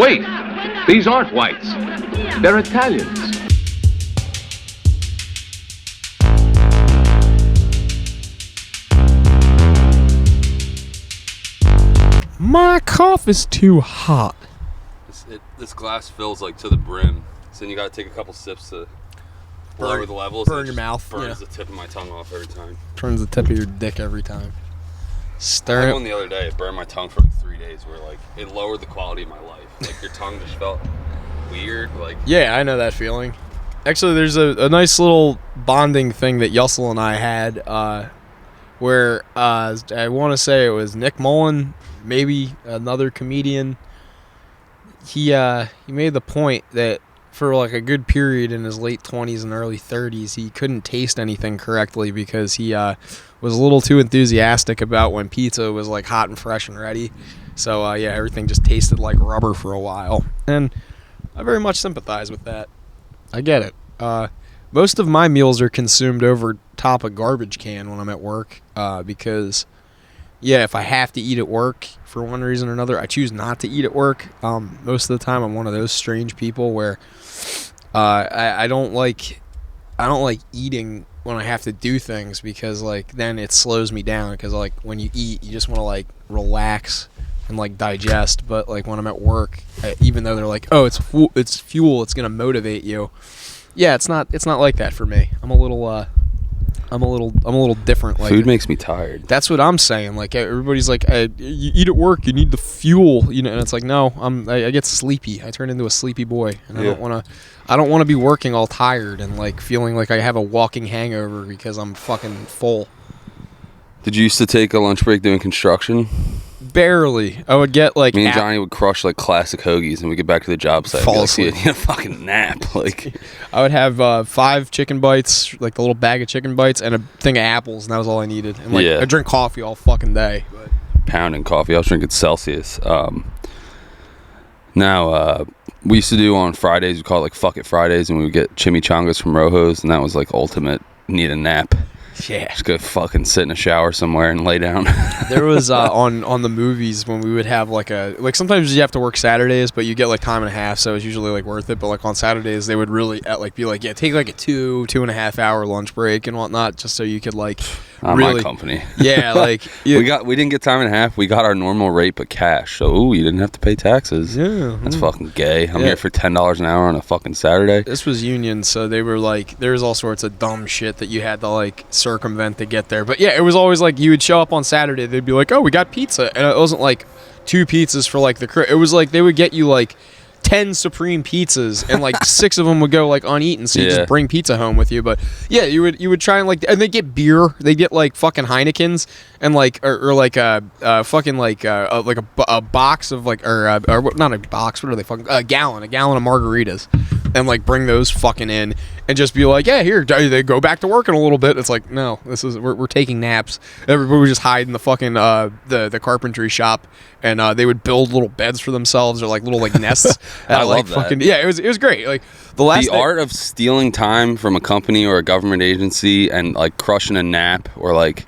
Wait, these aren't whites. They're Italians. My cough is too hot. This glass fills like to the brim, so then you gotta take a couple sips to lower the levels. Burn your mouth. Burns the tip of my tongue off every time. Turns the tip of your dick every time. I had one the other day. It burned my tongue for like 3 days. Where like it lowered the quality of my life. Like your tongue just felt weird. Like yeah, I know that feeling. Actually, there's a nice little bonding thing that Yussel and I had, where I want to say it was Nick Mullen, maybe another comedian. He made the point that for like a good period in his late 20s and early 30s, he couldn't taste anything correctly because he was a little too enthusiastic about when pizza was like hot and fresh and ready. So yeah, everything just tasted like rubber for a while. And I very much sympathize with that. I get it. Most of my meals are consumed over top a garbage can when I'm at work because, yeah, if I have to eat at work for one reason or another, I choose not to eat at work. Most of the time, I'm one of those strange people where I don't like eating when I have to do things because like then it slows me down because like when you eat, you just want to like relax and like digest. But like when I'm at work, even though they're like, oh, it's fuel, it's gonna motivate you. Yeah, it's not like that for me. I'm a little different. Like, food makes me tired. That's what I'm saying. Like everybody's like, you eat at work, you need the fuel, you know. And it's like, no, I get sleepy. I turn into a sleepy boy, and I don't want to be working all tired and like feeling like I have a walking hangover because I'm fucking full. Did you used to take a lunch break doing construction? Barely. I would get like me and Johnny would crush like classic hoagies, and we get back to the job site. Fall asleep. asleep. A fucking nap. Like I would have 5 chicken bites, like the little bag of chicken bites, and a thing of apples, and that was all I needed. And like I drink coffee all fucking day. Pounding coffee. I was drinking Celsius. Now we used to do on Fridays. We call it like Fuck It Fridays, and we would get chimichangas from Rojo's, and that was like ultimate need a nap. Yeah. Just go fucking sit in a shower somewhere and lay down. There was on the movies when we would have like sometimes you have to work Saturdays, but you get like time and a half, so it's usually like worth it. But like on Saturdays, they would really be like, yeah, take like a 2.5 hour lunch break and whatnot, just so you could like really, my company. Yeah, like we didn't get time and a half. We got our normal rate, but cash. So you didn't have to pay taxes. Yeah, that's fucking gay. I'm here for $10 an hour on a fucking Saturday. This was union, so they were like, there's all sorts of dumb shit that you had to like circumvent to get there. But yeah, it was always like you would show up on Saturday, they'd be like, oh, we got pizza, and it wasn't like 2 pizzas for like the crew. It was like they would get you like 10 supreme pizzas, and like 6 of them would go like uneaten, so you just bring pizza home with you. But yeah, you would try and like, and they get beer, they get like fucking Heinekens, and like or like a fucking like a box of like or not a box, what are they fucking, a gallon of margaritas, and like bring those fucking in and just be like, yeah, here, they go back to work in a little bit. It's like, no, we're taking naps. Everybody would just hide in the fucking the carpentry shop, and they would build little beds for themselves or like little like nests. I love that. Fucking, yeah, it was great. Like the art of stealing time from a company or a government agency and like crushing a nap or like,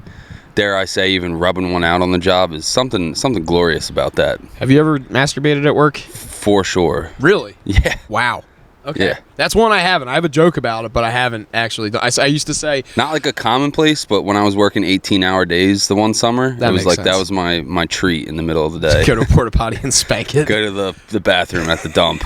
dare I say, even rubbing one out on the job is something glorious about that. Have you ever masturbated at work? For sure. Really? Yeah. Wow. Okay. Yeah. That's one I haven't. I have a joke about it, but I haven't actually done. I used to say, not like a commonplace, but when I was working 18-hour days the one summer, it was like sense. That was my treat in the middle of the day. Go to a porta potty and spank it. Go to the bathroom at the dump.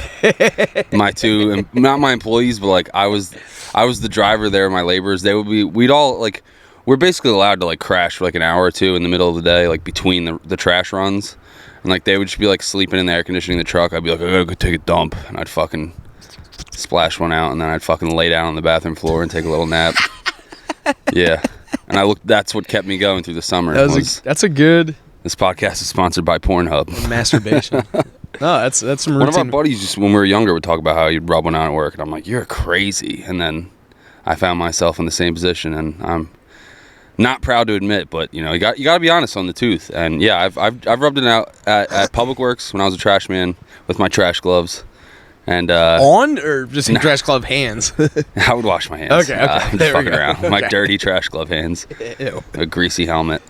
Not my employees, but like I was the driver there. My laborers, we'd all like, we're basically allowed to like crash for like an hour or two in the middle of the day, like between the trash runs, and like they would just be like sleeping in the air conditioning the truck. I'd be like, I gotta go take a dump, and I'd fucking splash one out, and then I'd fucking lay down on the bathroom floor and take a little nap. Yeah, and that's what kept me going through the summer. That's a good. This podcast is sponsored by Pornhub. Masturbation. No, that's some routine. One of our buddies, just when we were younger, would talk about how he'd rub one out at work, and I'm like, you're crazy. And then I found myself in the same position, and I'm not proud to admit, but you know, you got to be honest on the tooth. And yeah, I've rubbed it out at Public Works when I was a trash man with my trash gloves. And on or just in trash glove hands? I would wash my hands. Okay. I'm just fucking around. My dirty trash glove hands. Ew. A greasy helmet.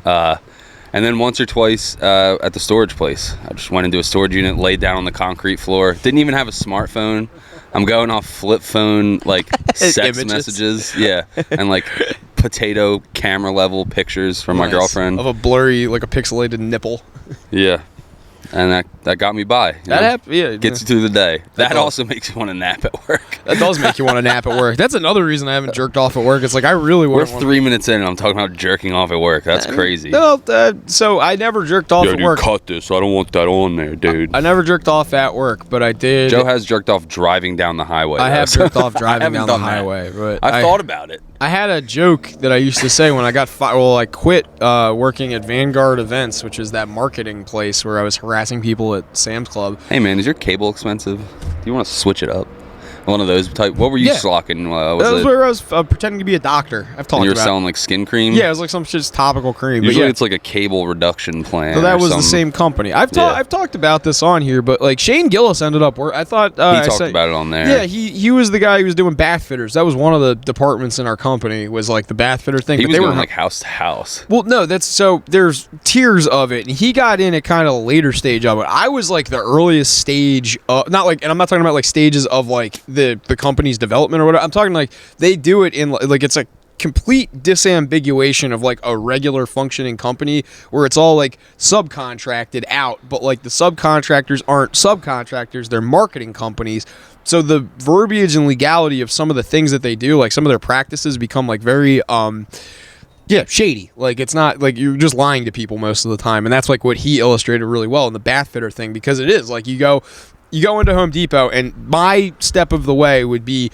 And then once or twice at the storage place. I just went into a storage unit, laid down on the concrete floor. Didn't even have a smartphone. I'm going off flip phone, like, sex messages. Yeah. And, like, potato camera level pictures from my girlfriend. Of a blurry, like a pixelated nipple. Yeah. And that got me by. Gets you through the day. That also makes you want to nap at work. That does make you want to nap at work. That's another reason I haven't jerked off at work. It's like I really want. We're 3 minutes in and I'm talking about jerking off at work. That's crazy. No, so I never jerked off at work. Cut this. I don't want that on there, dude. I never jerked off at work, but I did. Joe has jerked off driving down the highway. I have jerked off driving down the highway, but I've thought about it. I had a joke that I used to say when I got I quit working at Vanguard Events, which is that marketing place where I was harassing people at Sam's Club. Hey man, is your cable expensive? Do you want to switch it up? One of those type. What were you slocking? That was where I was pretending to be a doctor. I've talked about. You were selling like skin cream. Yeah, it was like some just topical cream. Usually it's like a cable reduction plan. So that was the same company. I've talked about this on here, but like Shane Gillis ended up where I thought he talked about it on there. Yeah, he was the guy who was doing bath fitters. That was one of the departments in our company was like the bath fitter thing. He was going like house to house. Well, no, there's tiers of it, and he got in at kind of a later stage of it. I was like the earliest stage, and I'm not talking about like stages of like the company's development or whatever. I'm talking like they do it in like it's a complete disambiguation of like a regular functioning company where it's all like subcontracted out, but like the subcontractors aren't subcontractors, they're marketing companies. So the verbiage and legality of some of the things that they do, like some of their practices become like very shady. Like it's not like you're just lying to people most of the time, and that's like what he illustrated really well in the bath fitter thing, because it is like you go into Home Depot, and my step of the way would be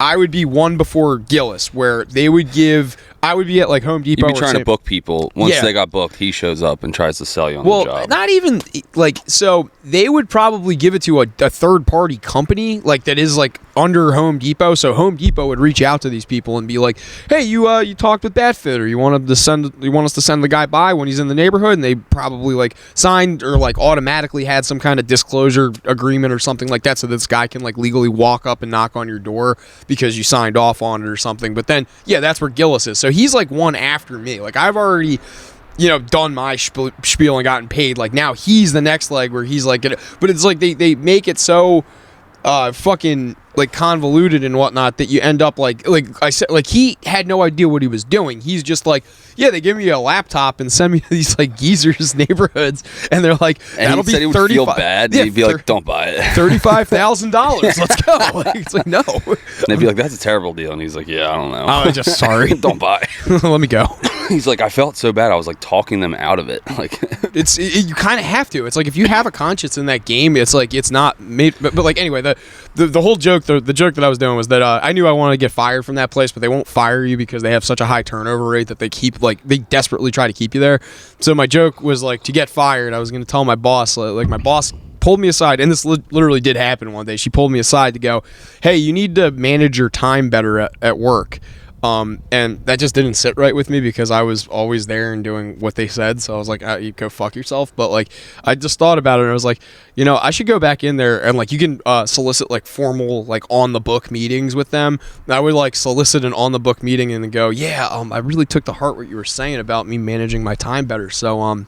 I would be one before Gillis, where I would be at like Home Depot. You'd be trying to book people. Once they got booked, he shows up and tries to sell you on the job. Well, not even like, so they would probably give it to a third party company like that is like under Home Depot. So Home Depot would reach out to these people and be like, "Hey, you talked with Bath Fitter. You want us to send the guy by when he's in the neighborhood?" And they probably like signed or like automatically had some kind of disclosure agreement or something like that, so this guy can like legally walk up and knock on your door because you signed off on it or something. But then that's where Gillis is. So he's like one after me. Like I've already done my spiel and gotten paid. Like now he's the next leg where he's like, but it's like they make it so fucking like convoluted and whatnot that you end up like I said, like he had no idea what he was doing. He's just like, they give me a laptop and send me to these like geezers neighborhoods, and they're like, that'll be $35. Feel bad. He'd be like, don't buy it. $35,000. Let's go. Like, it's like, no. And they'd be like, that's a terrible deal. And he's like, yeah, I don't know. I'm just sorry. Don't buy. Let me go. He's like, I felt so bad. I was like talking them out of it. Like you kind of have to. It's like if you have a conscience in that game, it's like it's not made. But like anyway, the whole joke, the joke that I was doing was that I knew I wanted to get fired from that place, but they won't fire you because they have such a high turnover rate that they keep they desperately try to keep you there. So my joke was like, to get fired, I was going to tell my boss, like my boss pulled me aside, and this literally did happen one day. She pulled me aside to go, "Hey, you need to manage your time better at work." And that just didn't sit right with me because I was always there and doing what they said. So I was like, you go fuck yourself. But like, I just thought about it and I was like, I should go back in there and like, you can solicit like formal, like on the book meetings with them. And I would like solicit an on the book meeting and then go, I really took to heart what you were saying about me managing my time better. So,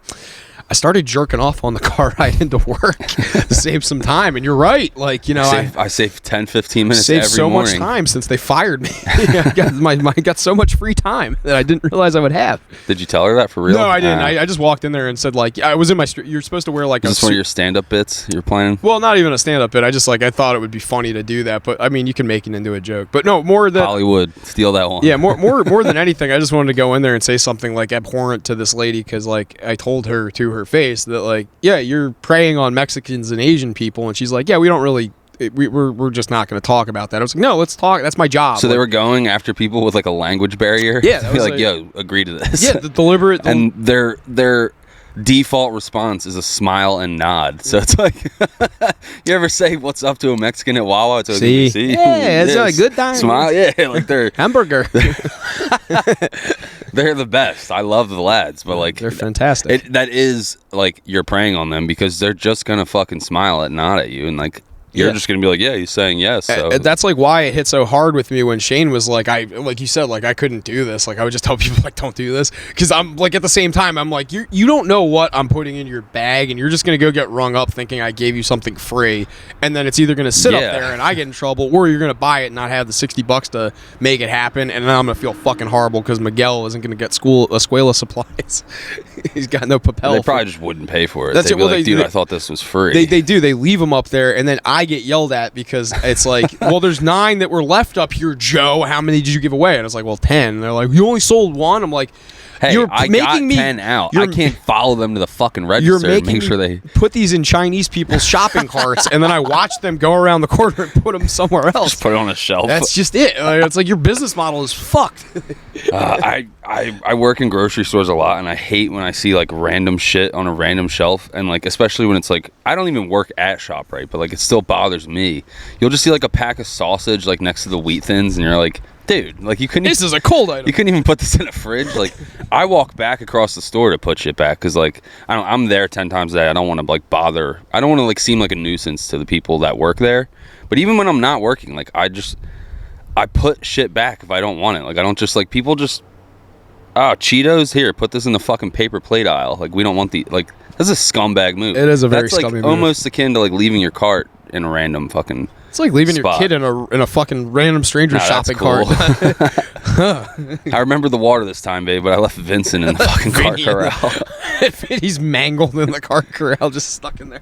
I started jerking off on the car ride into work to save some time. And you're right. Like, I saved 10, 15 minutes saved every so morning. much time since they fired me. I got so much free time that I didn't realize I would have. Did you tell her that for real? No, I didn't. I just walked in there and said, like, I was in my you're supposed to wear like Is this one of your stand-up bits you're planning? Well, not even a stand-up bit. I just I thought it would be funny to do that. But I mean, you can make it into a joke. But no, more than Hollywood, steal that one. Yeah, more than anything, I just wanted to go in there and say something like abhorrent to this lady because like I told her to her face that like, you're preying on Mexicans and Asian people, and she's like, we don't really. We're just not going to talk about that. I was like, no, let's talk. That's my job. So they were going after people with like a language barrier. Yeah, to be like, agree to this. Yeah, the deliberate. And their default response is a smile and nod. So it's like, you ever say what's up to a Mexican at Wawa? It's like, see? Yeah, it's a good time. Smile, yeah, like they're hamburger. They're the best. I love the lads, but like they're fantastic. That is like you're preying on them because they're just gonna fucking smile and nod at you, and like you're just gonna be like, yeah, he's saying yes. So that's like why it hit so hard with me when Shane was like, like you said, like I couldn't do this. Like I would just tell people like, don't do this, because I'm like at the same time I'm like, you don't know what I'm putting in your bag, and you're just gonna go get rung up thinking I gave you something free, and then it's either gonna sit up there and I get in trouble, or you're gonna buy it and not have the $60 to make it happen, and then I'm gonna feel fucking horrible because Miguel isn't gonna get Escuela supplies. He's got no papel. They probably just wouldn't pay for it. That's They'd it. be Well, like, dude, I thought this was free. They do. They leave them up there, and then I get yelled at because it's like, well, there's 9 that were left up here, Joe. How many did you give away? And I was like, well, 10. And they're like, you only sold 1. I'm like, hey, you're I making got me 10 out. I can't follow them to the fucking register. You're making and make sure they put these in Chinese people's shopping carts, and then I watch them go around the corner and put them somewhere else. just put it on a shelf. That's just it. It's like your business model is fucked. I work in grocery stores a lot, and I hate when I see like random shit on a random shelf, and like especially when it's like I don't even work at ShopRite, but like it still bothers me. You'll just see like a pack of sausage like next to the wheat thins, and you're like, dude, like you couldn't. This is a cold item. You couldn't even put this in a fridge. Like I walk back across the store to put shit back because like I'm there 10 times a day. I don't want to like bother. I don't want to like seem like a nuisance to the people that work there. But even when I'm not working, like I put shit back if I don't want it. Like I don't just like people just. Oh, Cheetos, here, put this in the fucking paper plate aisle. Like, we don't want the, like, that's a scumbag move. It is a very that's scummy like move. Almost akin to, like, leaving your cart in a random fucking It's like leaving spot. your kid in a fucking random stranger shopping cool. cart. I remember the water this time, babe, but I left Vincent in the fucking cart corral. He's mangled in the cart corral, just stuck in there.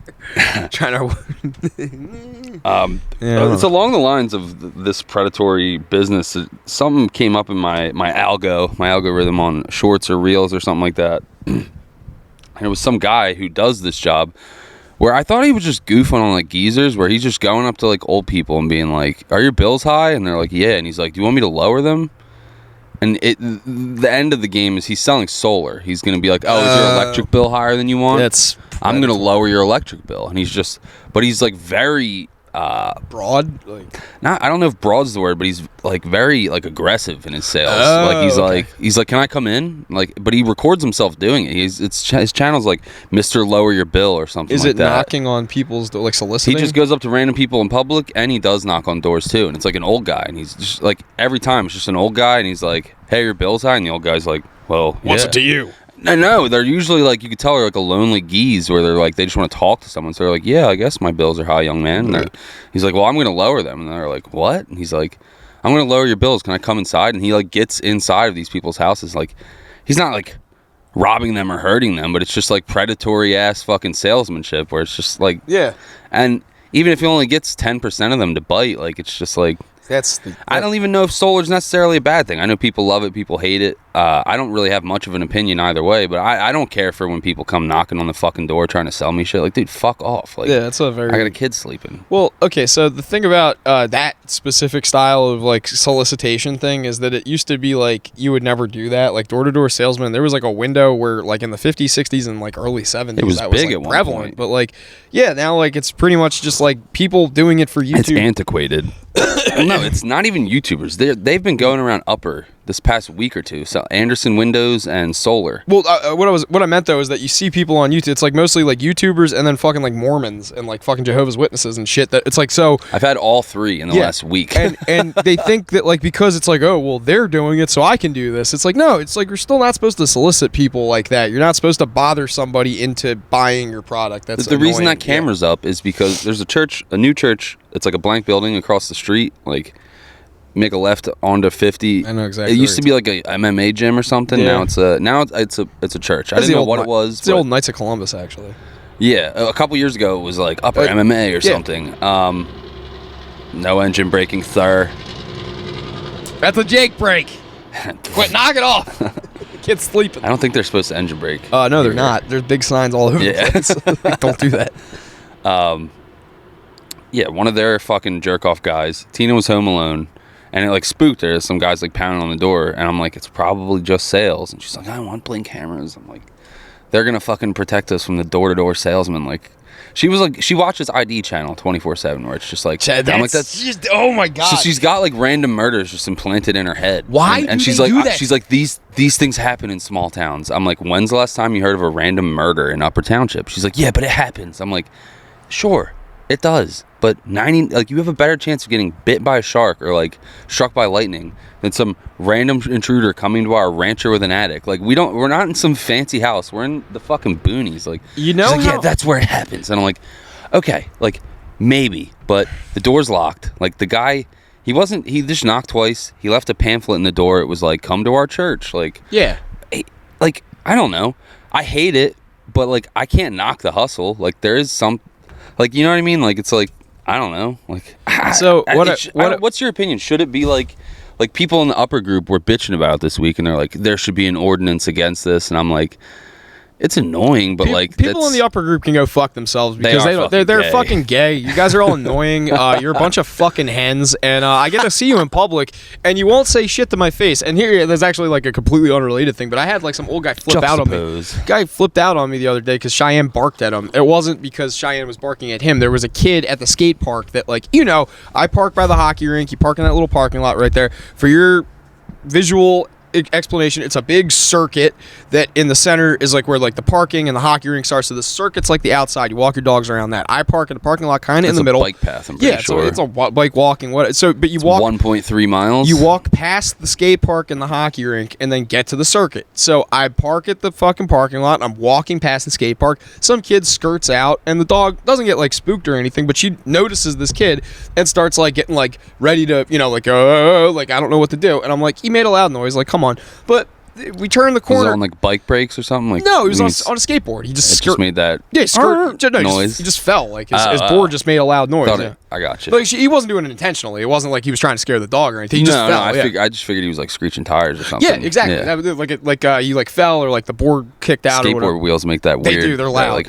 Trying to... It's along the lines of this predatory business. Something came up in my algorithm on shorts or reels or something like that. And it was some guy who does this job where I thought he was just goofing on like geezers, where he's just going up to like old people and being like, are your bills high? And they're like, yeah. And he's like, do you want me to lower them? And the end of the game is he's selling solar. He's going to be like, oh, is your electric bill higher than you want? I'm going to lower your electric bill. And he's like very... broad, like I don't know if broad's the word, but he's like very like aggressive in his sales. He's like, can I come in? Like, but he records himself doing it. His channel's like Mr. Lower Your Bill or something. Is like it that. knocking on people's like soliciting? He just goes up to random people in public, and he does knock on doors too. And it's like an old guy, and he's just like every time it's just an old guy, and he's like, hey, your bill's high, and the old guy's like, well, what's it to you? No, they're usually like, you could tell they're like a lonely geese where they're like, they just want to talk to someone. So they're like, yeah, I guess my bills are high, young man. And he's like, well, I'm going to lower them. And they're like, what? And he's like, I'm going to lower your bills. Can I come inside? And he like gets inside of these people's houses. Like, he's not like robbing them or hurting them, but it's just like predatory ass fucking salesmanship where it's just like, yeah. And even if he only gets 10% of them to bite, like, it's just like, I don't even know if solar's necessarily a bad thing. I know people love it, people hate it. I don't really have much of an opinion either way, but I don't care for when people come knocking on the fucking door trying to sell me shit. Like, dude, fuck off. Like, yeah, that's a very... I got a kid sleeping. Well, okay, so the thing about that specific style of, like, solicitation thing is that it used to be, like, you would never do that. Like, door-to-door salesman, there was, like, a window where, like, in the 50s, 60s, and, like, early 70s, it was that big was, like, at one prevalent. point. But, like, yeah, now, like, it's pretty much just, like, people doing it for YouTube. It's antiquated. No, it's not even YouTubers. They've been going around Upper this past week or two. So Anderson Windows and Solar. Well, what I meant though is that you see people on YouTube. It's like mostly like YouTubers and then fucking like Mormons and like fucking Jehovah's Witnesses and shit. That it's like so. I've had all three in the last week. and they think that like because it's like, oh well, they're doing it, so I can do this. It's like no, it's like you're still not supposed to solicit people like that. You're not supposed to bother somebody into buying your product. That's the reason that camera's up is because there's a new church. It's like a blank building across the street. Like, make a left onto 50. I know exactly. It used to be like a MMA gym or something. Yeah. Now it's a church. I didn't know what it was. It's the old Knights of Columbus, actually. Yeah, a couple years ago it was like Upper MMA or something. No engine braking, sir. That's a Jake brake. Quit, knock it off. Kid's sleeping. I don't think they're supposed to engine brake. No, they're not. There's big signs all over the place. Like, don't do that. Yeah, one of their fucking jerk-off guys, Tina was home alone, and it, like, spooked her. Some guys, like, pounding on the door, and I'm like, it's probably just sales. And she's like, I want blink cameras. I'm like, they're gonna fucking protect us from the door-to-door salesman. Like, she was like, she watches ID channel 24/7, where it's just like, I'm like, that's just, oh my god. So she's got, like, random murders just implanted in her head. Why and she's like, she's like, these things happen in small towns. I'm like, when's the last time you heard of a random murder in Upper Township? She's like, yeah, but it happens. I'm like, sure. It does. But 90, like, you have a better chance of getting bit by a shark or, like, struck by lightning than some random intruder coming to our rancher with an attic. Like, we're not in some fancy house. We're in the fucking boonies. Like, you know, she's like, yeah, that's where it happens. And I'm like, okay, like, maybe, but the door's locked. Like, the guy, he just knocked twice. He left a pamphlet in the door. It was like, come to our church. Like, yeah. Like, I don't know. I hate it, but, like, I can't knock the hustle. Like, there is some, like, you know what I mean? Like, it's like, I don't know. Like, so what's your opinion? Should it be like people in the upper group were bitching about it this week, and they're like, there should be an ordinance against this, and I'm like, it's annoying, but like, people in the upper group can go fuck themselves because they're fucking gay. You guys are all annoying. You're a bunch of fucking hens, and I get to see you in public, and you won't say shit to my face. And here, there's actually like a completely unrelated thing, but I had like some old guy flip out on me. Guy flipped out on me the other day because Cheyenne barked at him. It wasn't because Cheyenne was barking at him. There was a kid at the skate park that, like, you know, I park by the hockey rink. You park in that little parking lot right there. For your visual explanation, it's a big circuit that in the center is like where like the parking and the hockey rink starts. So the circuit's like the outside. You walk your dogs around that. I park in the parking lot kind of in the middle. Bike path, I'm pretty sure. It's a bike walking. But you walk 1.3 miles. You walk past the skate park and the hockey rink and then get to the circuit. So I park at the fucking parking lot. I'm walking past the skate park. Some kid skirts out and the dog doesn't get like spooked or anything, but she notices this kid and starts like getting like ready to, you know, like I don't know what to do. And I'm like, he made a loud noise. Like, come on. But we turned the corner. Was it on like bike brakes or something? Like, no, he was on a skateboard. He just made that noise. He just fell. Like his board just made a loud noise. I got you. Like he wasn't doing it intentionally. It wasn't like he was trying to scare the dog or anything. He just fell. I just figured he was like screeching tires or something. Yeah, exactly. Yeah. He like fell or like the board kicked out. Skateboard or whatever. Wheels make that weird. They do. They're loud.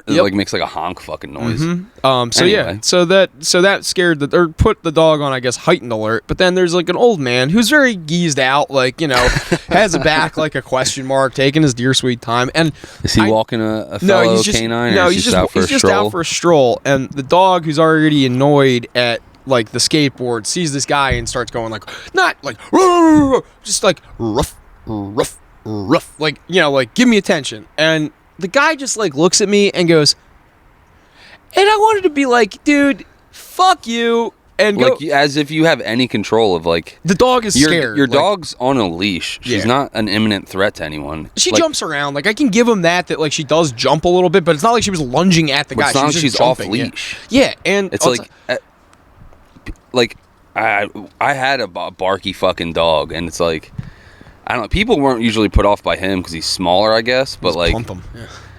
It like makes like a honk fucking noise. Mm-hmm. So that scared or put the dog on, I guess, heightened alert. But then there's like an old man who's very geezed out, like, you know, has a back like a question mark, taking his dear sweet time. And is he walking a fellow canine? No, he's just out for a stroll. And the dog, who's already annoyed at like the skateboard, sees this guy and starts going like, not like just like rough, like, you know, like, give me attention. And the guy just like looks at me and goes, and I wanted to be like, dude, fuck you. And like, go, as if you have any control of, like, the dog is scared. Your dog's on a leash. She's not an imminent threat to anyone. She jumps around. Like, I can give him that like she does jump a little bit, but it's not like she was lunging at the guy. It's not like she's off leash. Yeah, and it's like I had a barky fucking dog, and it's like, I don't know. People weren't usually put off by him because he's smaller, I guess. But like, pump him.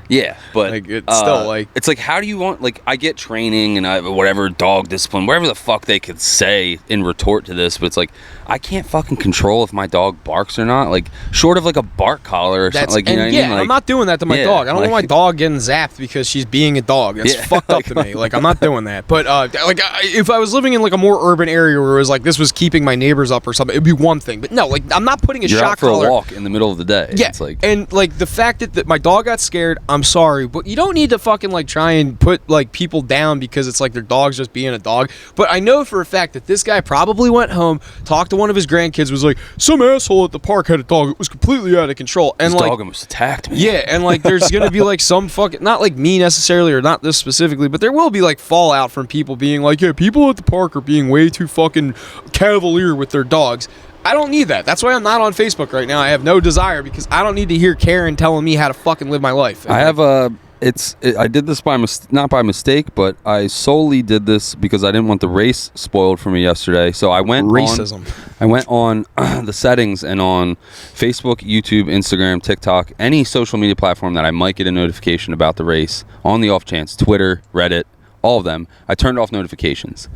Yeah, but like, it's still like, it's like, how do you want, like, I get training and whatever, dog discipline, whatever the fuck they could say in retort to this, but it's like, I can't fucking control if my dog barks or not, like, short of like a bark collar or something, like, you know what I mean? Like, I'm not doing that to my dog. I don't want my dog getting zapped because she's being a dog. That's fucked up to me. Like, I'm not doing that. But like, if I was living in like a more urban area where it was like this was keeping my neighbors up or something, it'd be one thing. But no, like, I'm not putting a shock collar. You're out for a walk in the middle of the day. Yeah, it's like, and like the fact that my dog got scared, I'm sorry, but you don't need to fucking like try and put like people down because it's like their dog's just being a dog. But I know for a fact that this guy probably went home, talked to one of his grandkids, was like, some asshole at the park had a dog. It was completely out of control. And his like, dog almost attacked me. Yeah, and like there's gonna be like some fucking, not like me necessarily or not this specifically, but there will be like fallout from people being like, yeah, people at the park are being way too fucking cavalier with their dogs. I don't need that. That's why I'm not on Facebook right now. I have no desire because I don't need to hear Karen telling me how to fucking live my life. I have I did this not by mistake, but I solely did this because I didn't want the race spoiled for me yesterday. So I went on the settings, and on Facebook, YouTube, Instagram, TikTok, any social media platform that I might get a notification about the race, on the off chance, Twitter, Reddit, all of them, I turned off notifications.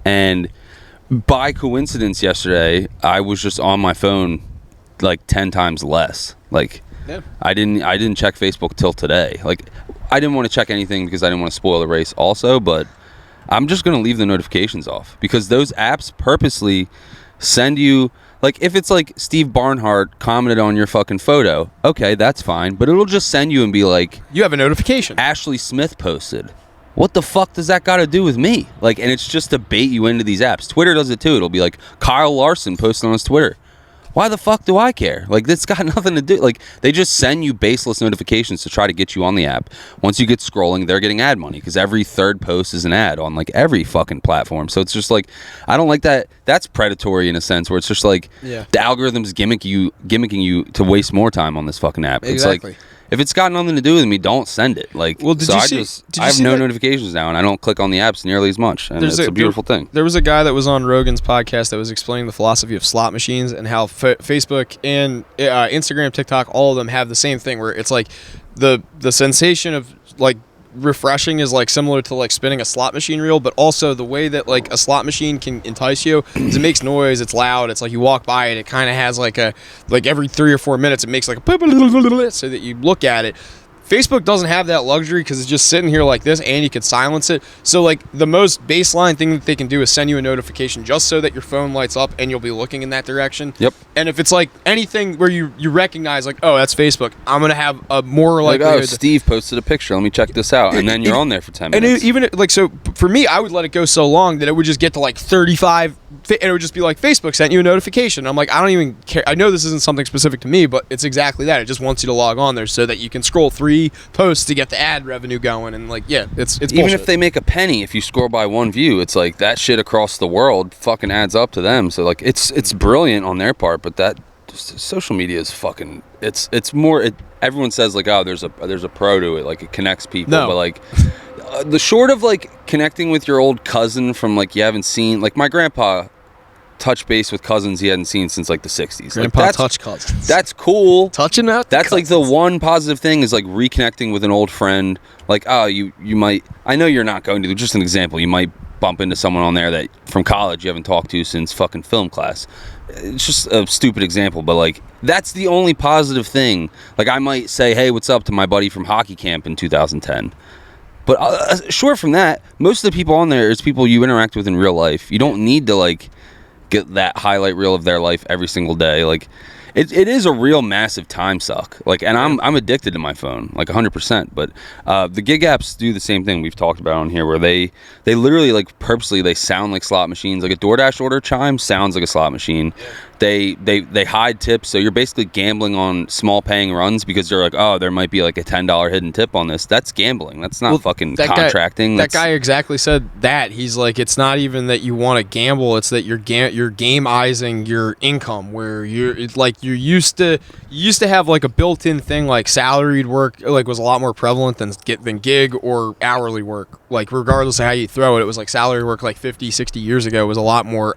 And by coincidence yesterday, I was just on my phone like 10 times less. Like, yeah. I didn't check Facebook till today. Like, I didn't want to check anything because I didn't want to spoil the race also, but I'm just going to leave the notifications off because those apps purposely send you, like, if it's like Steve Barnhart commented on your fucking photo, okay, that's fine, but it'll just send you and be like, you have a notification. Ashley Smith posted. What the fuck does that got to do with me? Like, and it's just to bait you into these apps. Twitter does it too. It'll be like, Kyle Larson posted on his Twitter. Why the fuck do I care? Like, that's got nothing to do. Like, they just send you baseless notifications to try to get you on the app. Once you get scrolling, they're getting ad money because every third post is an ad on like every fucking platform. So it's just like, I don't like that. That's predatory in a sense where it's just like the algorithm's gimmicking you to waste more time on this fucking app. Exactly. It's like, if it's got nothing to do with me, don't send it. Like, well, I have no notifications now, and I don't click on the apps nearly as much. And it's a beautiful thing. There was a guy that was on Rogan's podcast that was explaining the philosophy of slot machines and how Facebook and Instagram, TikTok, all of them have the same thing where it's like the sensation of like refreshing is like similar to like spinning a slot machine reel, but also the way that like a slot machine can entice you is it makes noise, it's loud, it's like you walk by it kind of has like every 3 or 4 minutes it makes like a so that you look at it. Facebook doesn't have that luxury because it's just sitting here like this, and you can silence it. So like the most baseline thing that they can do is send you a notification just so that your phone lights up and you'll be looking in that direction. Yep. And if it's like anything where you recognize like, oh, that's Facebook, I'm gonna have a more like, oh, Steve posted a picture, let me check this out, and then you're on there for 10 minutes. And even like, so for me, I would let it go so long that it would just get to like 35 and it would just be like, Facebook sent you a notification. I'm like, I don't even care. I know this isn't something specific to me, but it's exactly that. It just wants you to log on there so that you can scroll 3 posts to get the ad revenue going. And like, yeah, it's even bullshit. if they make a penny, if you scroll by one view, it's like that shit across the world fucking adds up to them. So like, it's brilliant on their part, but that just, social media is fucking. It's more. Everyone says like, oh, there's a pro to it, like it connects people, but like. The short of like connecting with your old cousin from like you haven't seen, like my grandpa touched base with cousins he hadn't seen since like the 60s. Grandpa like, touch cousins. That's cool. Touching out. That's like the one positive thing is like reconnecting with an old friend. Like, oh, you might, I know you're not going to, just an example, you might bump into someone on there that from college you haven't talked to since fucking film class. It's just a stupid example, but like that's the only positive thing. Like I might say, hey, what's up to my buddy from hockey camp in 2010. But short from that, most of the people on there is people you interact with in real life. You don't need to like get that highlight reel of their life every single day. Like it is a real massive time suck. Like, and I'm addicted to my phone, like 100%. But the gig apps do the same thing we've talked about on here, where they literally like purposely they sound like slot machines. Like a DoorDash order chime sounds like a slot machine. They hide tips, so you're basically gambling on small paying runs because they're like, oh, there might be like a $10 hidden tip on this. That's gambling. That's not fucking contracting. That guy exactly said that. He's like, it's not even that you want to gamble; it's that you're gameizing your income. Where it's like you used to have like a built-in thing like salaried work like was a lot more prevalent than gig or hourly work. Like regardless of how you throw it, it was like salary work like 50, 60 years ago was a lot more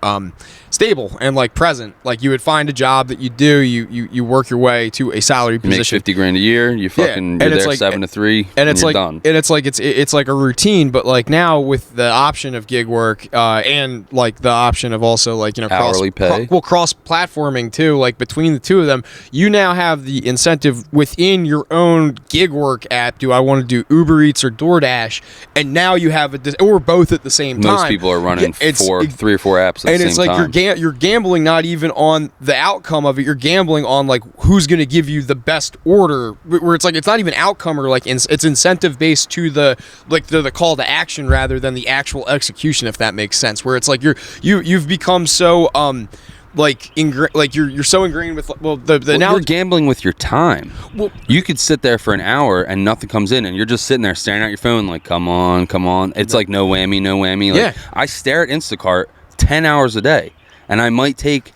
stable and like present. Like you would find a job that you do, you work your way to a salary position. Make $50,000 a year. You fucking you're there like, 7 to 3, and it's like done. And it's like it's like a routine. But like now with the option of gig work and like the option of also like hourly pay, cross platforming too. Like between the two of them, you now have the incentive within your own gig work app. Do I want to do Uber Eats or DoorDash? And now you have or both at the same time. Most people are running 3 or 4 apps at the same time. And it's like you're gambling not even on the outcome of it. You're gambling on like who's going to give you the best order. Where it's like it's not even outcome or like it's incentive based to the call to action rather than the actual execution. If that makes sense. Where it's like you've become so you're so ingrained with now you're gambling with your time. Well, you could sit there for an hour and nothing comes in, and you're just sitting there staring at your phone like, come on. It's like no whammy. Like, I stare at Instacart 10 hours a day, and I might take.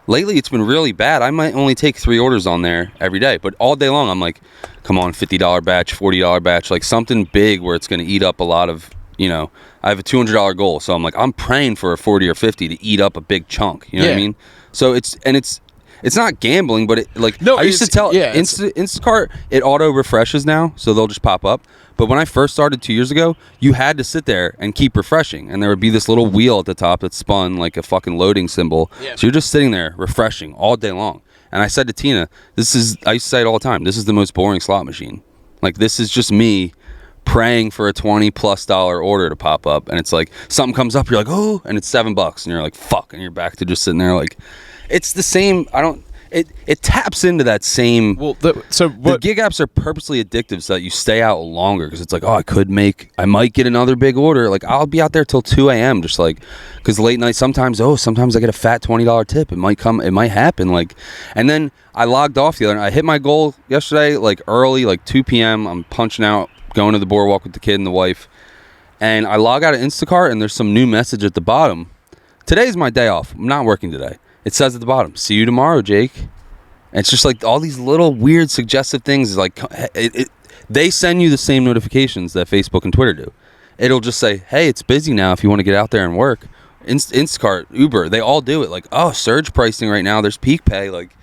Lately, it's been really bad. I might only take 3 orders on there every day, but all day long, I'm like, come on, $50 batch, $40 batch, like something big where it's going to eat up a lot of. I have a $200 goal, so I'm like, I'm praying for a 40 or 50 to eat up a big chunk. You know what I mean? So it's not gambling, but I used to tell Instacart, it auto refreshes now, so they'll just pop up. But when I first started 2 years ago, you had to sit there and keep refreshing, and there would be this little wheel at the top that spun like a fucking loading symbol. Yeah. So you're just sitting there refreshing all day long. And I said to Tina, I used to say it all the time, this is the most boring slot machine. Like, this is just me praying for a $20+ order to pop up, and it's like something comes up, you're like, oh, and it's $7, and you're like, fuck, and you're back to just sitting there like, it's the same. it taps into that same. Well, the gig apps are purposely addictive so that you stay out longer because it's like, oh, I might get another big order. Like I'll be out there till 2 a.m. just like because late night sometimes I get a fat $20 tip. It might happen. Like, and then I logged off the other night. I hit my goal yesterday like early, like 2 p.m. I'm punching out, going to the boardwalk with the kid and the wife, and I log out of Instacart and there's some new message at the bottom. Today's my day off. I'm not working today. It says at the bottom, see you tomorrow, Jake. And it's just like all these little weird suggestive things. Like they send you the same notifications that Facebook and Twitter do. It'll just say, hey, it's busy now if you want to get out there and work. Instacart, Uber, they all do it. Like, oh, surge pricing right now. There's peak pay. Like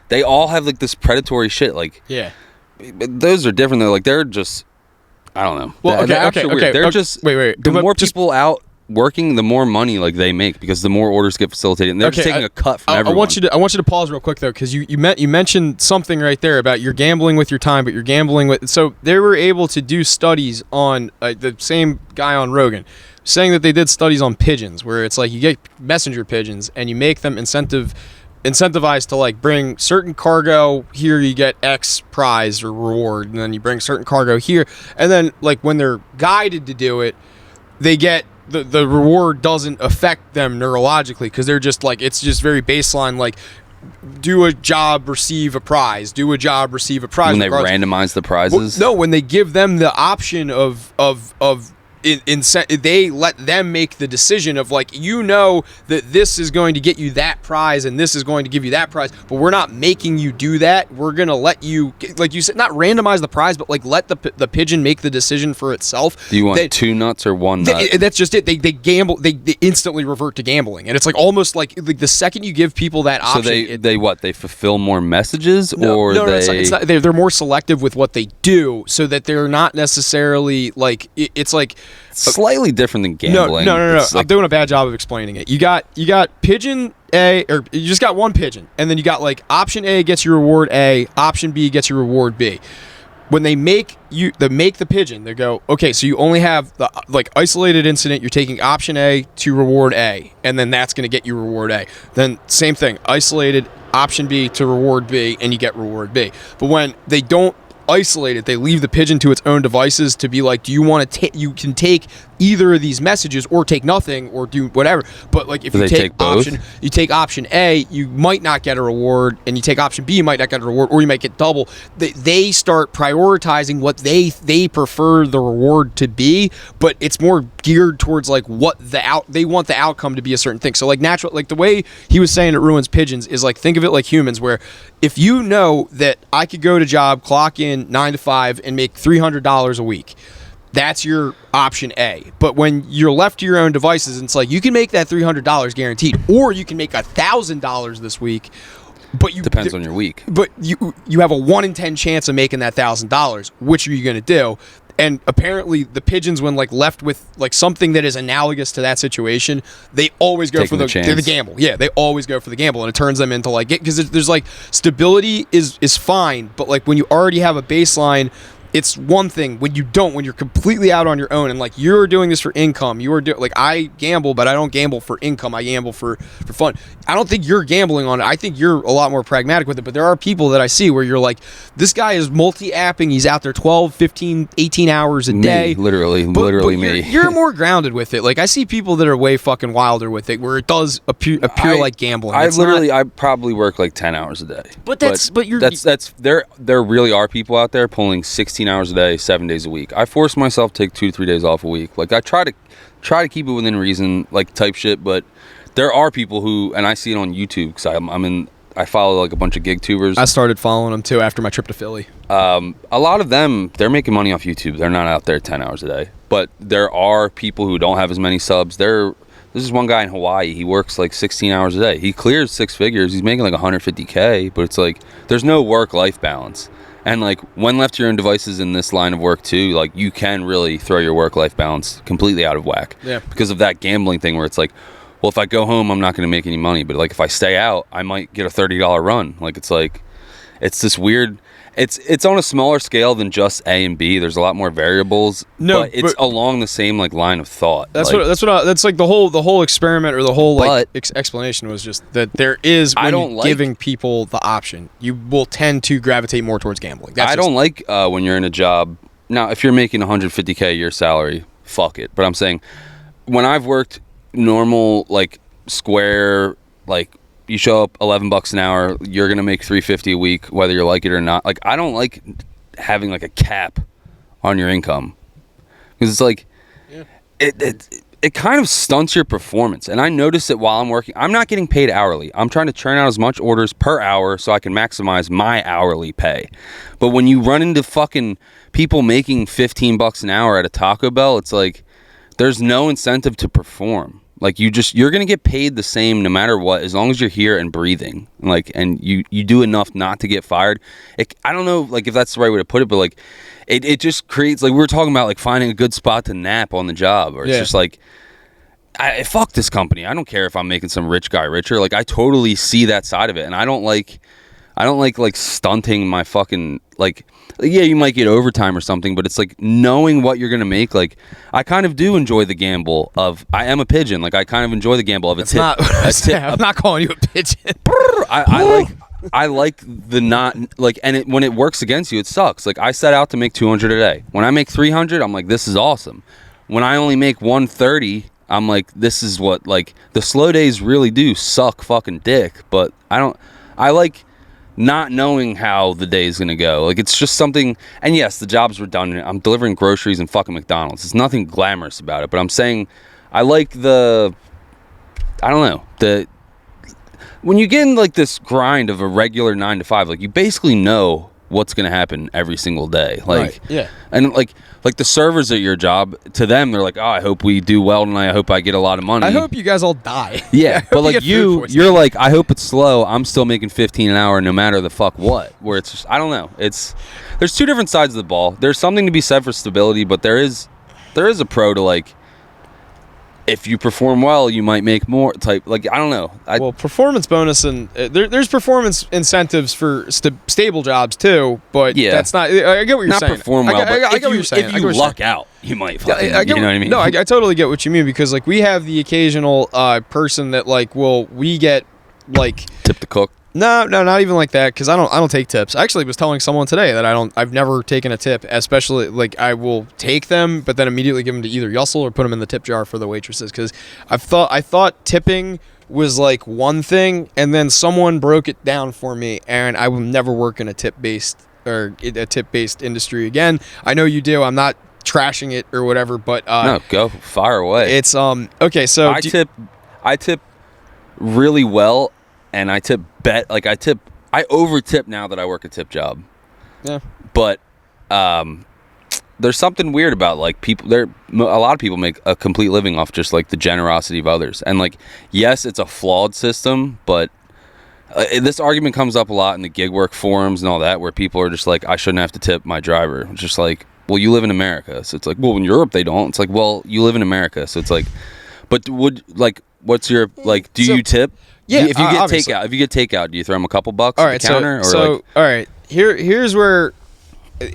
they all have like this predatory shit. Like, yeah, those are different. They're just, I don't know. Well, okay. They're just, wait. The more people out working, the more money like they make because the more orders get facilitated, and they're just taking a cut from everyone. I want you to pause real quick though, because you mentioned something right there about you're gambling with your time, but you're gambling with. So they were able to do studies on the same guy on Rogan, saying that they did studies on pigeons, where it's like you get messenger pigeons and you make them incentivized to like bring certain cargo here, you get X prize or reward, and then you bring certain cargo here, and then like when they're guided to do it, they get. The reward doesn't affect them neurologically because they're just like, it's just very baseline, like do a job, receive a prize, do a job, receive a prize. When they randomize the prizes? Well, no, when they give them the option of they let them make the decision of like, you know that this is going to get you that prize and this is going to give you that prize, but we're not making you do that. We're gonna let you, like you said, not randomize the prize, but like let the pigeon make the decision for itself. Do you want 2 nuts or 1 nut? That's just it. They gamble. They instantly revert to gambling, and it's like almost like the second you give people that option. So they fulfill more messages, or no, it's not. They're more selective with what they do, so that they're not necessarily like it's like. Slightly different than gambling. No. Like, I'm doing a bad job of explaining it. You got pigeon A, or you just got one pigeon, and then you got like option A gets your reward A, option B gets your reward B. When they make the pigeon, they go, okay, so you only have the like isolated incident. You're taking option A to reward A, and then that's going to get you reward A. Then same thing, isolated option B to reward B, and you get reward B. But when they don't isolate it, they leave the pigeon to its own devices to be like, do you want to take, you can take either of these messages or take nothing or do whatever, but like if you take option A, you might not get a reward, and you take option B, you might not get a reward, or you might get double. They start prioritizing what they prefer the reward to be, but it's more geared towards like what they want the outcome to be a certain thing. So like natural, like the way he was saying it ruins pigeons is like, think of it like humans, where if you know that I could go to job, clock in 9 to 5 and make $300 a week, that's your option A. But when you're left to your own devices, it's like you can make that $300 guaranteed, or you can make $1,000 this week. But depends on your week. But you have a 1 in 10 chance of making that $1,000. Which are you going to do? And apparently the pigeons, when like left with like something that is analogous to that situation, they always go for the gamble. Yeah, they always go for the gamble, and it turns them into like, because there's like stability is fine, but like when you already have a baseline, it's one thing. When you're completely out on your own, and like you're doing this for income, like I gamble, but I don't gamble for income. I gamble for fun. I don't think you're gambling on it. I think you're a lot more pragmatic with it. But there are people that I see where you're like, this guy is multi-apping. He's out there 12, 15, 18 hours a day. Literally me. You're more grounded with it. Like I see people that are way fucking wilder with it, where it does appear like gambling. I probably work like 10 hours a day. But there really are people out there pulling 16 hours a day, 7 days a week. I force myself to take 2 to 3 days off a week. Like I try to keep it within reason, like type shit. But there are people who, and I see it on YouTube because I follow like a bunch of gig tubers. I started following them too after my trip to Philly. A lot of them, they're making money off YouTube. They're not out there 10 hours a day. But there are people who don't have as many subs. This is one guy in Hawaii. He works like 16 hours a day. He clears 6 figures. He's making like $150K. But it's like there's no work-life balance. And like when left to your own devices in this line of work too, like you can really throw your work-life balance completely out of whack. Yeah. Because of that gambling thing where it's like, well, if I go home, I'm not going to make any money. But like if I stay out, I might get a $30 run. Like it's this weird. It's on a smaller scale than just A and B. There's a lot more variables. But it's along the same like line of thought. That's like the whole experiment or the whole like explanation was just that there is giving people the option, you will tend to gravitate more towards gambling. I don't like when you're in a job. Now, if you're making $150K a year salary, fuck it. But I'm saying when I've worked normal like square like. You show up $11 an hour, you're going to make $350 a week, whether you like it or not. Like, I don't like having like a cap on your income because it's like, it kind of stunts your performance. And I notice it while I'm working. I'm not getting paid hourly. I'm trying to churn out as much orders per hour so I can maximize my hourly pay. But when you run into fucking people making $15 an hour at a Taco Bell, it's like, there's no incentive to perform. Like you're gonna get paid the same no matter what, as long as you're here and breathing. Like, and you do enough not to get fired. I don't know, like if that's the right way to put it, but like, it just creates like we were talking about like finding a good spot to nap on the job, or it's just like, fuck this company. I don't care if I'm making some rich guy richer. Like I totally see that side of it, and I don't like stunting my fucking like. Yeah, you might get overtime or something, but it's like knowing what you're going to make. Like, I kind of do enjoy the gamble of, I am a pigeon. Like, I kind of enjoy the gamble of a tip. I'm not calling you a pigeon. I like the not, like, and when it works against you, it sucks. Like, I set out to make 200 a day. When I make 300, I'm like, this is awesome. When I only make 130, I'm like, this is what, like, the slow days really do suck fucking dick, but I like not knowing how the day is going to go. Like, it's just something, and yes, the job's redundant. I'm delivering groceries in fucking McDonald's. There's nothing glamorous about it, but I'm saying I like when you get in like this grind of a regular 9 to 5, like you basically know what's going to happen every single day. Like, right. Yeah. And like the servers at your job, to them, they're like, oh, I hope we do well tonight. I hope I get a lot of money. I hope you guys all die. Yeah. But like you're like, I hope it's slow. I'm still making 15 an hour no matter the fuck what. Where it's just, I don't know. There's two different sides of the ball. There's something to be said for stability, but there is a pro to like, if you perform well, you might make more type. Like, I don't know. Well, performance bonus and there's performance incentives for stable jobs too. But yeah, that's not. I get what you're saying. Not perform well, I get what you're saying. If you luck out, you might. Fucking, you know what I mean? No, I totally get what you mean, because like we have the occasional person that like we get like tip the cook. No, not even like that, because I don't take tips. I actually was telling someone today that I've never taken a tip, especially like I will take them, but then immediately give them to either Yussel or put them in the tip jar for the waitresses, because I thought tipping was like one thing, and then someone broke it down for me, and I will never work in a tip-based industry again. I know you do. I'm not trashing it or whatever, but no, go fire away. It's okay. So I tip really well. And I over tip now that I work a tip job. Yeah. But there's something weird about like people. A lot of people make a complete living off just like the generosity of others. And like, yes, it's a flawed system, but this argument comes up a lot in the gig work forums and all that, where people are just like, I shouldn't have to tip my driver. It's just like, well, you live in America, so it's like, well, in Europe they don't. It's like, well, you live in America, so it's like, but what's your like? Do you tip? Yeah, if you get takeout, do you throw them a couple bucks at the counter? All right, here's where. All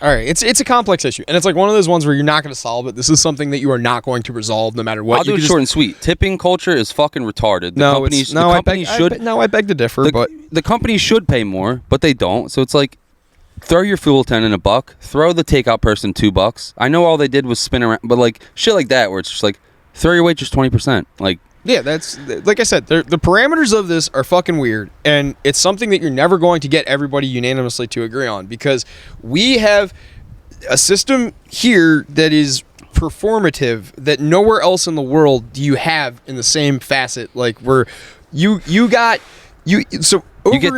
right, it's a complex issue, and it's like one of those ones where you're not going to solve it. This is something that you are not going to resolve, no matter what. I'll do it short and sweet. Tipping culture is fucking retarded. I beg to differ. But the companies should pay more, but they don't. So it's like, throw your fuel attendant $1, throw the takeout person $2. I know all they did was spin around, but like shit like that, where it's just like, throw your waitress 20%, like. Yeah, that's like I said, the parameters of this are fucking weird, and it's something that you're never going to get everybody unanimously to agree on, because we have a system here that is performative that nowhere else in the world do you have in the same facet. Like where you get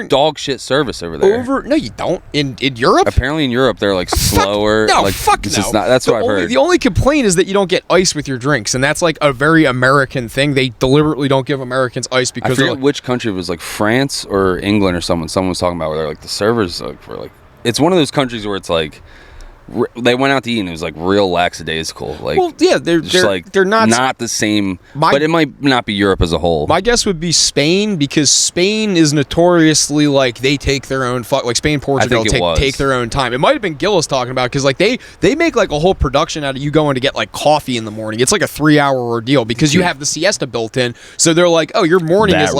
dog shit service over there. No, you don't. In Europe? Apparently in Europe they're like slower. Fuck no. That's what I've heard. The only complaint is that you don't get ice with your drinks, and that's like a very American thing. They deliberately don't give Americans ice because I forget which country it was, like France or England or someone was talking about, where they're like the servers were like, it's one of those countries where it's like they went out to eat and it was like real lackadaisical. Like, well, yeah, they're not the same. But it might not be Europe as a whole. My guess would be Spain, because Spain is notoriously like they take their own like Spain, Portugal take their own time. It might have been Gillis talking about, because like they make like a whole production out of you going to get like coffee in the morning. It's like a 3-hour ordeal because you have the siesta built in. So they're like, oh, your morning is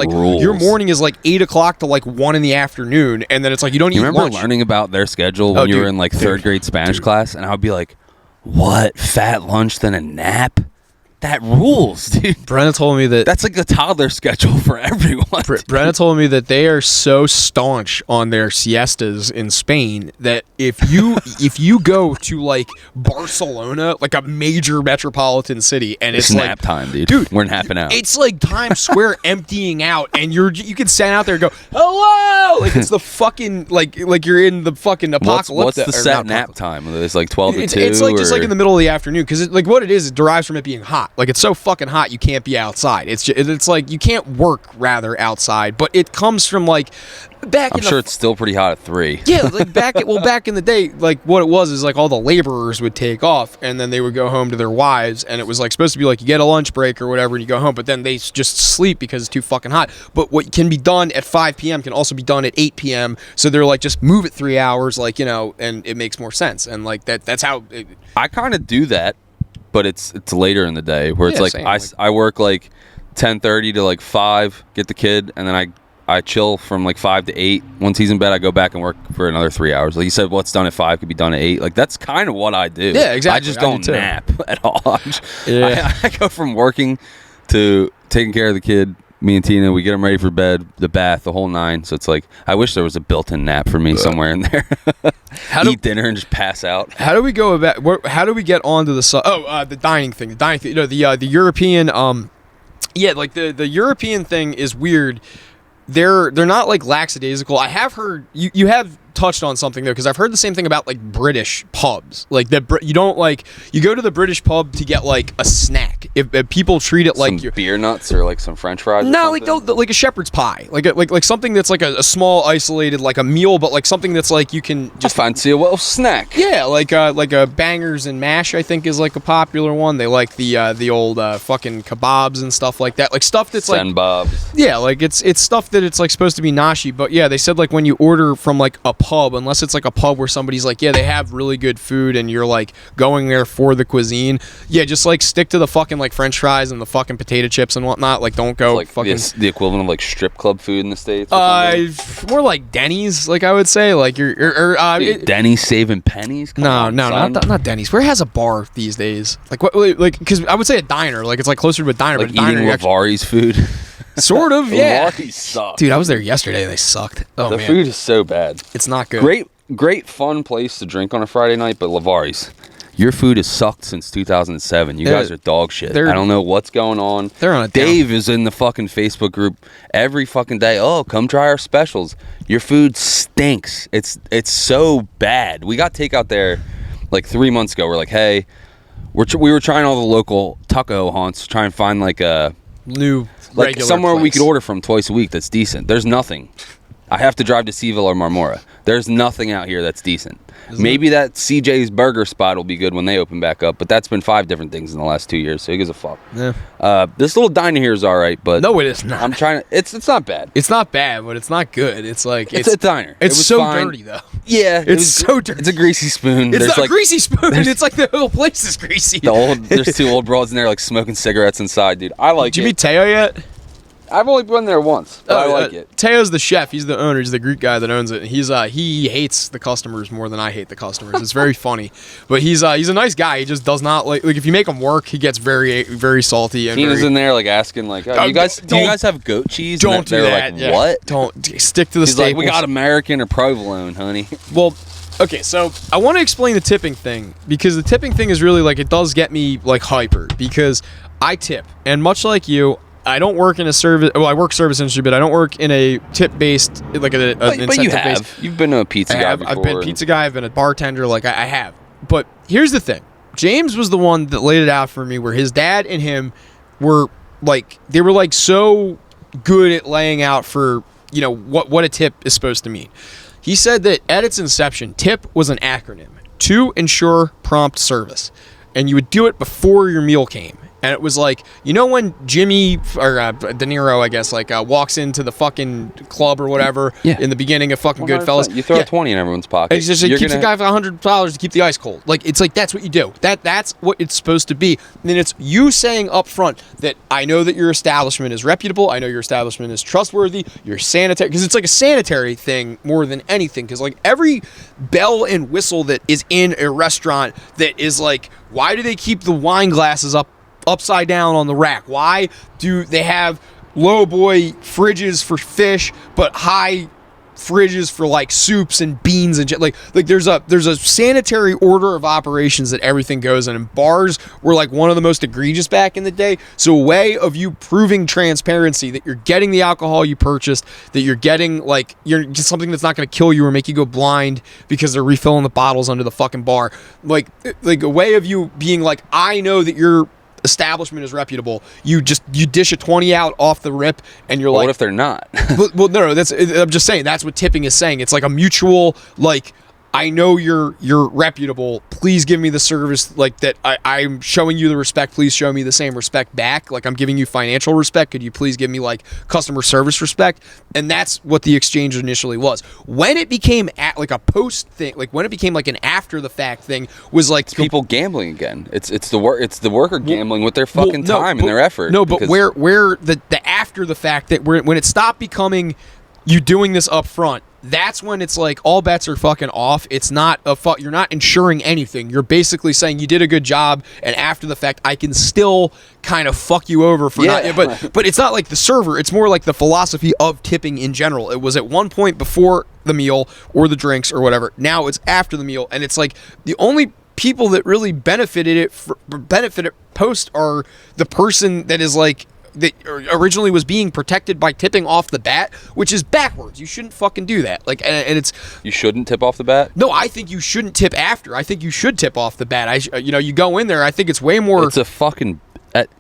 like 8 o'clock to like 1 in the afternoon, and then it's like you don't eat lunch. You remember learning about their schedule when you were in like third grade Spanish class, and I would be like, what, fat lunch then a nap? That rules, dude. Brenna told me that's like the toddler schedule for everyone. Brenna told me that they are so staunch on their siestas in Spain that if you go to like Barcelona, like a major metropolitan city, and it's like nap time, dude. We're napping out. It's like Times Square emptying out, and you can stand out there and go, hello, like it's the fucking like you're in the fucking apocalypse. What's the set nap time? It's like 12 to 2. It's like just like in the middle of the afternoon, because like what it is, it derives from it being hot. Like it's so fucking hot you can't be outside. It's like you can't work rather outside, but it comes from like back. I'm sure it's still pretty hot at 3. Yeah, like back in the day, like what it was is like all the laborers would take off and then they would go home to their wives, and it was like supposed to be like you get a lunch break or whatever and you go home, but then they just sleep because it's too fucking hot. But what can be done at 5 p.m. can also be done at 8 p.m. So they're like, just move it 3 hours, like, you know, and it makes more sense. And like that's how I kind of do that. But it's later in the day where it's like I work like 10:30 to like 5, get the kid, and then I chill from like 5 to 8. Once he's in bed, I go back and work for another 3 hours. Like you said, what's done at 5 could be done at 8. Like that's kind of what I do. Yeah, exactly. I just don't nap at all. I go from working to taking care of the kid. Me and Tina, we get them ready for bed, the bath, the whole 9. So it's like, I wish there was a built-in nap for me somewhere in there. Eat dinner and just pass out. How do we go about? How do we get onto the dining thing? You know, the European. Like the European thing is weird. They're not like lackadaisical. I have heard you have touched on something though, because I've heard the same thing about like British pubs. Like you don't like you go to the British pub to get like a snack. If people treat it like some beer nuts or like some French fries. No, like like a shepherd's pie, like something that's like a small isolated like a meal, but like something that's like you can just fancy a little snack. Yeah, like a bangers and mash I think is like a popular one. They like the old fucking kebabs and stuff like that, like stuff that's like bobs. Yeah, like it's stuff that it's like supposed to be nashi, but yeah, they said like when you order from like a pub, unless it's like a pub where somebody's like, yeah, they have really good food and you're like going there for the cuisine, yeah, just like stick to the fucking like French fries and the fucking potato chips and whatnot. Like don't go like fucking the equivalent of like strip club food in the States. More like Denny's, like I would say, like Denny's saving pennies. Not Denny's. Where has a bar these days? Like what? Like because I would say a diner. Like it's like closer to a diner. Like but a diner eating Lavari's food. Sort of, yeah. Lavari's suck. Dude, I was there yesterday. They sucked. Oh, the man. food is so bad. It's not good. Great fun place to drink on a Friday night, but Lavari's. Your food has sucked since 2007. You guys are dog shit. I don't know what's going on. They're on a Dave is in the fucking Facebook group every fucking day. Oh, come try our specials. Your food stinks. It's so bad. We got takeout there like 3 months ago. We're like, hey, we were trying all the local taco haunts, try and find like a new like somewhere place we could order from twice a week that's decent. There's nothing. I have to drive to Seville or Marmora. There's nothing out here that's decent. Maybe that CJ's burger spot will be good when they open back up, but that's been 5 different things in the last 2 years, so who gives a fuck? Yeah. This little diner here is all right, but no, it is not. I'm trying to. It's not bad. It's not bad, but it's not good. It's like it's a diner. It's so fine. Dirty though. Yeah, it's so dirty. It's a greasy spoon. It's not a greasy spoon. It's like the whole place is greasy. There's 2 old broads in there like smoking cigarettes inside, dude. I like it. Did you meet Teo yet? I've only been there once, but I like it. Teo's the chef. He's the owner. He's the Greek guy that owns it. And he hates the customers more than I hate the customers. It's very funny, but he's a nice guy. He just does not like if you make him work, he gets very very salty. And Tina's in there like asking like, oh, do you guys have goat cheese? Don't do that. Like, what? Don't stick to the staples. Like, we got American or provolone, honey. Well. Okay, so I want to explain the tipping thing because the tipping thing is really like it does get me like hyper because I tip, and much like you, I don't work in a service. Well, I work service industry, but I don't work in a tip-based like an incentive-based. But you have. You've been a pizza guy before. I've been a pizza guy. I've been a bartender. Like I have. But here's the thing: James was the one that laid it out for me, where his dad and him were like so good at laying out for what a tip is supposed to mean. He said that at its inception, TIP was an acronym. to ensure prompt service. And you would do it before your meal came. And it was like, you know when Jimmy, or De Niro, I guess, like walks into the fucking club or whatever in the beginning of fucking 100%. Goodfellas. You throw a 20 in everyone's pocket. And he's just like, keeps the guy for $100 to keep the ice cold. Like, it's like, that's what you do. That's what it's supposed to be. And then it's you saying up front that I know that your establishment is reputable. I know your establishment is trustworthy. You're sanitary. Because it's like a sanitary thing more than anything. Because like every bell and whistle that is in a restaurant that is like, why do they keep the wine glasses upside down on the rack? Why do they have low boy fridges for fish but high fridges for like soups and beans and like there's a sanitary order of operations that everything goes in, and bars were like one of the most egregious back in the day. So a way of you proving transparency that you're getting the alcohol you purchased, that you're getting like you're just something that's not going to kill you or make you go blind because they're refilling the bottles under the fucking bar, like a way of you being like, I know that you're establishment is reputable. You dish a 20 out off the rip, and you're like, what if they're not? well, no, I'm just saying that's what tipping is saying. It's like a mutual, like, I know you're reputable. Please give me the service like that. I'm showing you the respect. Please show me the same respect back. Like I'm giving you financial respect. Could you please give me like customer service respect? And that's what the exchange initially was. When it became like a post thing, like when it became like an after the fact thing, was like it's people gambling again. It's the worker gambling with their fucking time and their effort. No, but where the after the fact that when it stopped becoming you doing this up front, that's when it's like all bets are fucking off. It's not you're not ensuring anything. You're basically saying you did a good job, and after the fact, I can still kind of fuck you over for not. But it's not like the server. It's more like the philosophy of tipping in general. It was at one point before the meal or the drinks or whatever. Now it's after the meal, and it's like the only people that really benefited post are the person that is like, that originally was being protected by tipping off the bat, which is backwards. You shouldn't fucking do that. Like, and it's you shouldn't tip off the bat. No, I think you shouldn't tip after. I think you should tip off the bat. You go in there. I think it's way more. It's a fucking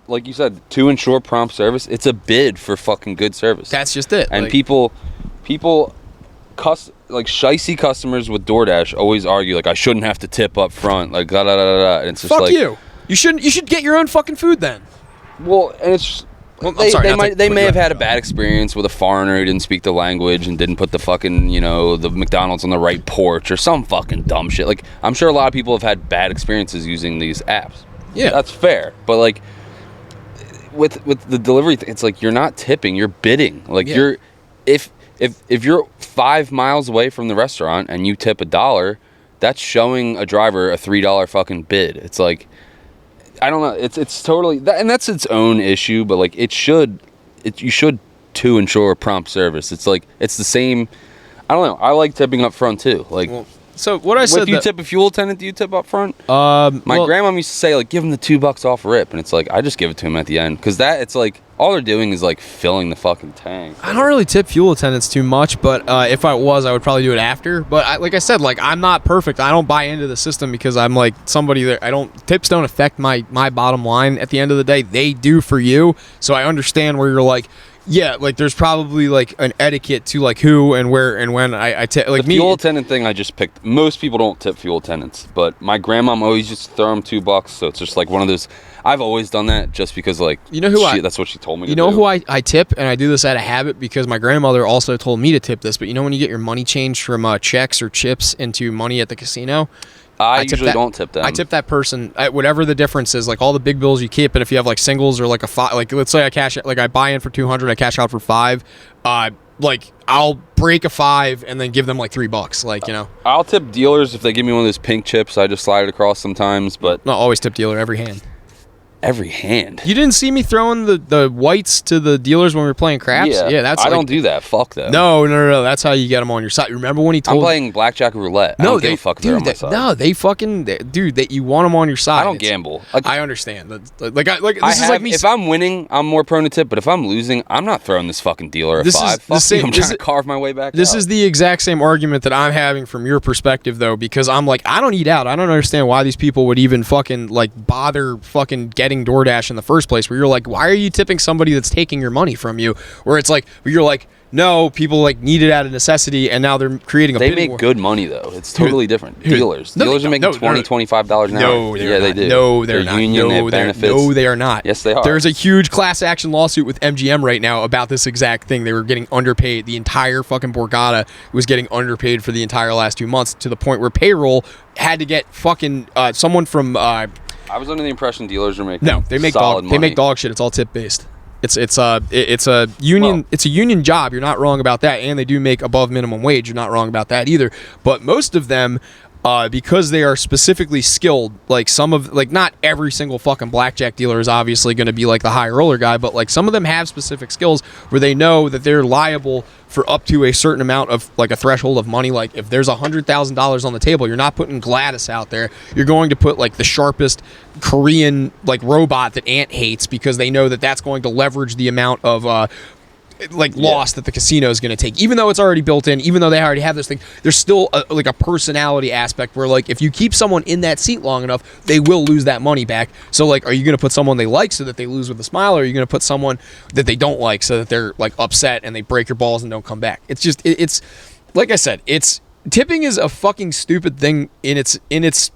like you said, to ensure prompt service. It's a bid for fucking good service. That's just it. And like, people, like shicey customers with DoorDash always argue like I shouldn't have to tip up front. Like da da da da. And it's just fuck like you. You shouldn't. You should get your own fucking food then. Well, and it's. Well, they may have had a bad experience with a foreigner who didn't speak the language and didn't put the fucking, the McDonald's on the right porch or some fucking dumb shit. Like, I'm sure a lot of people have had bad experiences using these apps. Yeah. That's fair. But, like, with the delivery thing, it's like you're not tipping, you're bidding. Like, you're... If you're 5 miles away from the restaurant and you tip $1, that's showing a driver a $3 fucking bid. It's like... I don't know. It's totally and that's its own issue, but like you should to ensure prompt service. It's like it's the same. I don't know. I like tipping up front too. Like, so what I said. If you tip a fuel attendant, do you tip up front? My grandma used to say like give him the $2 off rip, and it's like I just give it to him at the end because it's like all they're doing is like filling the fucking tank. I don't really tip fuel attendants too much, but if I was, I would probably do it after. But like I said, like I'm not perfect. I don't buy into the system because I'm like somebody that tips don't affect my bottom line. At the end of the day, they do for you. So I understand where you're like. Yeah, like there's probably like an etiquette to like who and where and when I tip. Like the fuel attendant thing I just picked. Most people don't tip fuel attendants, but my grandmom always just throw them $2. So it's just like one of those. I've always done that just because like that's what she told me. You know who I tip, and I do this out of habit because my grandmother also told me to tip this. But you know when you get your money changed from checks or chips into money at the casino. I usually don't tip them. I tip that person whatever the difference is, like all the big bills you keep, and if you have like singles or like like let's say I buy in for $200, I cash out for $5. Like I'll break a $5 and then give them like $3. Like I'll tip dealers if they give me one of those pink chips. I just slide it across sometimes, but not always tip dealer every hand. Every hand. You didn't see me throwing the whites to the dealers when we were playing craps? Yeah, that's I don't do that. Fuck that. No. That's how you get them on your side. Remember when he told I'm playing blackjack or roulette. I don't give a fuck if they're on my side. No, they fucking that you want them on your side. I don't gamble. Like, I understand. If I'm winning, I'm more prone to tip. But if I'm losing, I'm not throwing this fucking dealer a $5. I'm trying to carve my way back. This is the exact same argument that I'm having from your perspective, though, because I'm like, I don't eat out. I don't understand why these people would even fucking like bother fucking getting getting DoorDash in the first place, where you're like, why are you tipping somebody that's taking your money from you? Where it's like, where you're like, no, people like need it out of necessity, and now they're creating a They bidding make war. Good money though. It's totally different. Who? Dealers No, are making $20, $25 an hour. No, yeah, they do. No, they're not. Union, they have No, benefits. no, they are not. Yes, they are. There's a huge class action lawsuit with MGM right now about this exact thing. They were getting underpaid. The entire fucking Borgata was getting underpaid for the entire last 2 months, to the point where payroll had to get fucking someone from. I was under the impression dealers were making They make solid money. They make dog shit. It's all tip based. It's a union. Well, it's a union job. You're not wrong about that, and they do make above minimum wage. You're not wrong about that either. But most of them, because they are specifically skilled, like not every single fucking blackjack dealer is obviously going to be like the high roller guy, but like some of them have specific skills where they know that they're liable for up to a certain amount of like a threshold of money. Like if there's $100,000 on the table, you're not putting Gladys out there. You're going to put like the sharpest Korean robot that Ant hates, because they know that that's going to leverage the amount of loss that the casino is going to take. Even though it's already built in, even though they already have this thing, there's still a personality aspect where like if you keep someone in that seat long enough, they will lose that money back. So like, are you going to put someone they like so that they lose with a smile, or are you going to put someone that they don't like so that they're like upset and they break your balls and don't come back? It's just it's like I said, tipping is a fucking stupid thing in its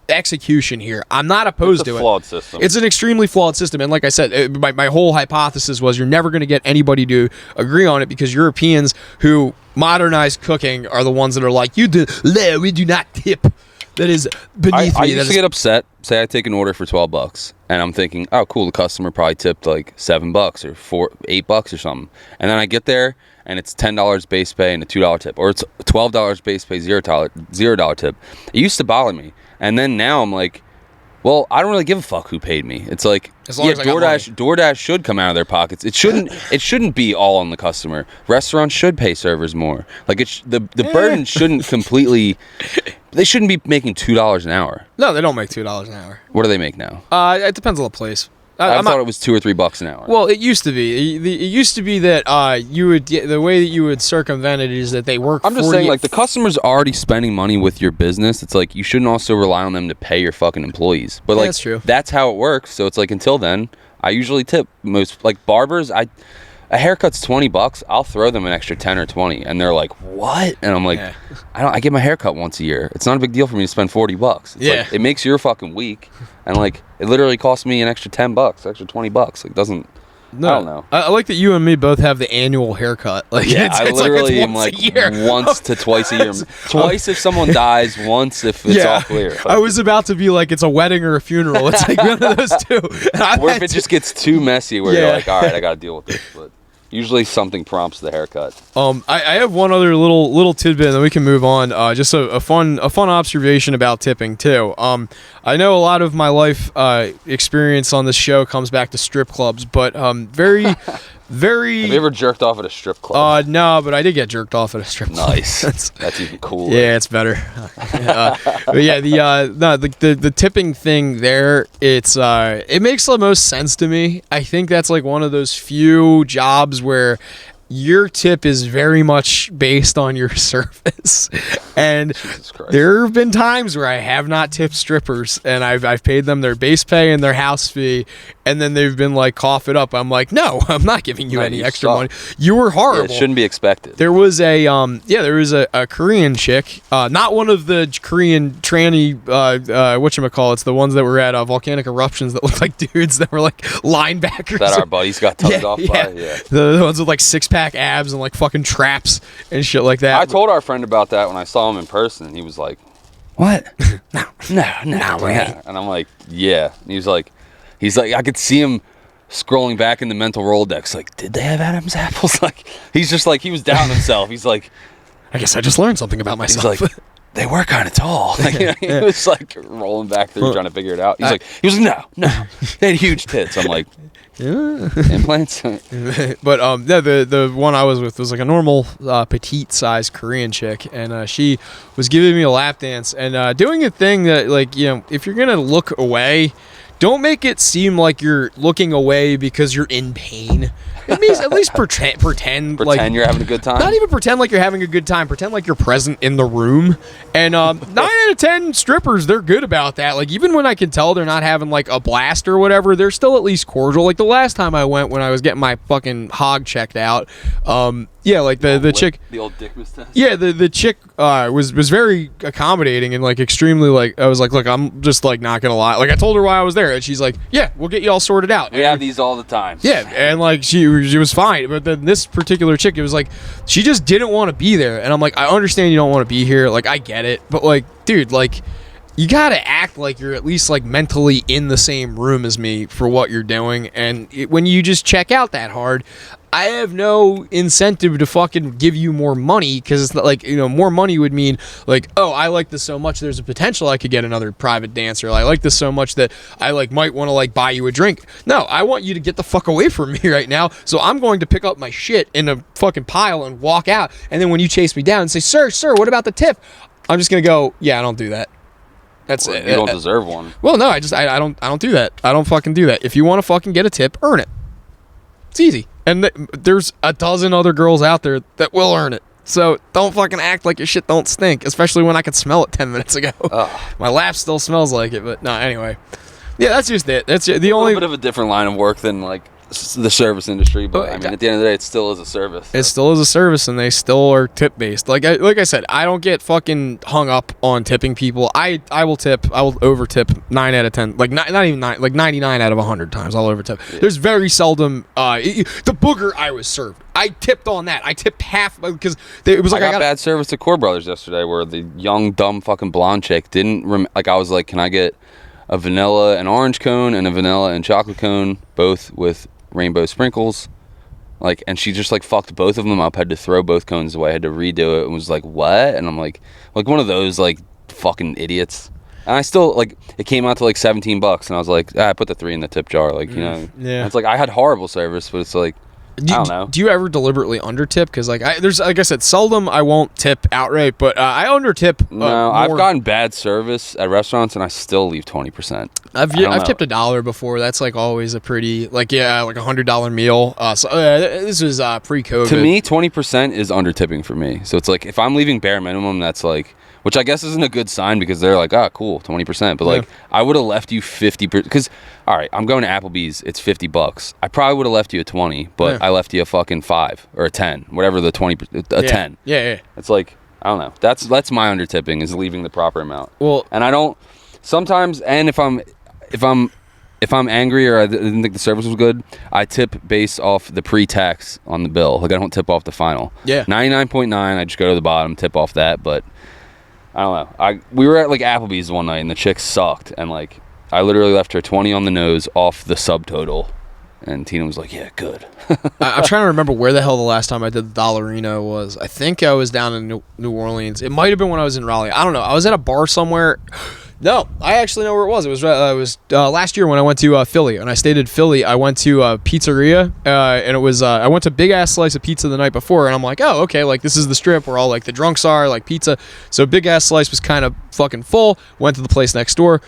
execution here. I'm not opposed to it. It's a flawed system. It's an extremely flawed system, and like I said, my whole hypothesis was you're never going to get anybody to agree on it, because Europeans who modernize cooking are the ones that are like, we do not tip. That is beneath I me. used to get upset. Say I take an order for $12, and I'm thinking, oh cool, the customer probably tipped like $7 or $8 or something, and then I get there and it's $10 base pay and a $2 tip, or it's $12 base pay, $0 tip. It used to bother me. And then now I'm like, well, I don't really give a fuck who paid me. It's like, as long as I got money. DoorDash should come out of their pockets. It shouldn't be all on the customer. Restaurants should pay servers more. Like the burden shouldn't completely. They shouldn't be making $2 an hour. No, they don't make $2 an hour. What do they make now? It depends on the place. I thought it was $2 or $3 an hour. Well, it used to be. It used to be that you would the way that you would circumvent it is that they work. I'm just saying, like, the customer's already spending money with your business. It's like you shouldn't also rely on them to pay your fucking employees. But like, that's true. That's how it works. So it's like, until then, I usually tip most, like, barbers. A haircut's $20. I'll throw them an extra 10 or 20, and they're like, "What?" And I'm like, Yeah. I get my haircut once a year. It's not a big deal for me to spend $40. It's like, it makes your fucking week, and like it literally costs me an extra $10, extra $20. Like, doesn't. No, I don't know. I like that you and me both have the annual haircut. Like, yeah, I literally am like once to twice a year. Twice if someone dies, once if it's all clear. Like, I was about to be like, it's a wedding or a funeral. It's like one of those two. Or if it just gets too messy where you're like, all right, I got to deal with this. But usually something prompts the haircut. I have one other little tidbit, and then we can move on. Just a fun observation about tipping too. I know a lot of my life experience on this show comes back to strip clubs, but very. Have you ever jerked off at a strip club? No, but I did get jerked off at a strip club. Nice. That's even cooler. Yeah, it's better. But yeah, the tipping thing there, it makes the most sense to me. I think that's like one of those few jobs where your tip is very much based on your service. And there have been times where I have not tipped strippers, and I've paid them their base pay and their house fee, and then they've been like, cough it up. I'm like, no, I'm not giving you any extra money. You were horrible. Yeah, it shouldn't be expected. There was a Korean chick, not one of the Korean tranny whatchamacallits, the ones that were at volcanic eruptions that looked like dudes that were like linebackers. That our buddies got tugged off by. Yeah. The ones with like six-pack abs and like fucking traps and shit like that. I told our friend about that when I saw him in person, and he was like, "What? no way." And I'm like, "Yeah." And he's like, I could see him scrolling back in the mental Rolodex, like, did they have Adam's apples? Like, he's just like, he was down himself. He's like, I guess I just learned something about myself. He's like, they were kind of tall. Like, he was like rolling back through trying to figure it out. He was like, no, they had huge tits. I'm like, implants. But the one I was with was like a normal petite sized Korean chick, and she was giving me a lap dance and doing a thing that, like, you know, if you're gonna look away, don't make it seem like you're looking away because you're in pain. It means at least pretend like you're having a good time. Not even pretend like you're having a good time. Pretend like you're present in the room. And 9 out of 10 strippers, they're good about that. Like, even when I can tell they're not having like a blast or whatever, they're still at least cordial. Like the last time I went when I was getting my fucking hog checked out, yeah, like the chick, the old Dickmas test. yeah, the chick was very accommodating and like extremely like, I was like, look, I'm just like not gonna lie. Like I told her why I was there, and she's like, yeah, we'll get you all sorted out. We have these all the time. Yeah, and like she was fine, but then this particular chick, it was like she just didn't want to be there, and I'm like, I understand you don't want to be here, like I get it, but like, dude, like you gotta act like you're at least like mentally in the same room as me for what you're doing, and when you just check out that hard, I have no incentive to fucking give you more money, because it's not like, you know, more money would mean like, oh, I like this so much there's a potential I could get another private dancer. I like this so much that I like might want to like buy you a drink. No, I want you to get the fuck away from me right now. So I'm going to pick up my shit in a fucking pile and walk out. And then when you chase me down and say, sir, what about the tip? I'm just gonna go, yeah, I don't do that. That's it. You don't deserve one. Well, no, I don't do that. I don't fucking do that. If you want to fucking get a tip, earn it. It's easy. And there's a dozen other girls out there that will earn it. So don't fucking act like your shit don't stink, especially when I could smell it 10 minutes ago. My lap still smells like it, but no, anyway. Yeah, that's just it. That's the only... A little bit of a different line of work than like the service industry, but I mean, at the end of the day, it still is a service. So. It still is a service, and they still are tip based. Like I said, I don't get fucking hung up on tipping people. I will tip. I will over tip 9 out of 10. Like not even 9. Like 99 out of 100 times I'll over tip. Yeah. There's very seldom. The booger I was served, I tipped on that. I tipped half because it was like I got bad service at Core Brothers yesterday, where the young dumb fucking blonde chick didn't like. I was like, can I get a vanilla and orange cone and a vanilla and chocolate cone, both with rainbow sprinkles, like, and she just like fucked both of them up, had to throw both cones away, had to redo it, and was like, what? And I'm like one of those like fucking idiots. And I still like, it came out to like $17, and I was like, I put the 3 in the tip jar, like, you know. Yeah, it's like I had horrible service, but it's like, I don't know. Do you ever deliberately under tip? Because like there's like I said, seldom I won't tip outright, but I under tip. No, I've gotten bad service at restaurants, and I still leave 20%. I've tipped $1 before. That's like always a pretty like like $100 meal. This was pre-COVID. To me, 20% is under tipping for me. So it's like if I'm leaving bare minimum, that's like, which I guess isn't a good sign, because they're like, ah, cool, 20%. But like, I would have left you 50%. Because, all right, I'm going to Applebee's. It's $50. I probably would have left you a 20, but I left you a fucking 5 or a 10, whatever the 20, a 10. Yeah. It's like, I don't know. That's my under tipping, is leaving the proper amount. Well, and I don't sometimes. And if I'm angry or I didn't think the service was good, I tip based off the pre-tax on the bill. Like I don't tip off the final. Yeah. 99.9. I just go to the bottom, tip off that, but. I don't know. We were at like Applebee's one night, and the chick sucked, and like I literally left her 20 on the nose off the subtotal, and Tina was like, "Yeah, good." I'm trying to remember where the hell the last time I did the Dollarino was. I think I was down in New Orleans. It might have been when I was in Raleigh. I don't know. I was at a bar somewhere. No, I actually know where it was. It was last year when I went to Philly, and I stayed in Philly. I went to a pizzeria, and it was I went to Big Ass Slice of Pizza the night before, and I'm like, oh, okay, like this is the strip where all like the drunks are, like pizza. So Big Ass Slice was kind of fucking full. Went to the place next door.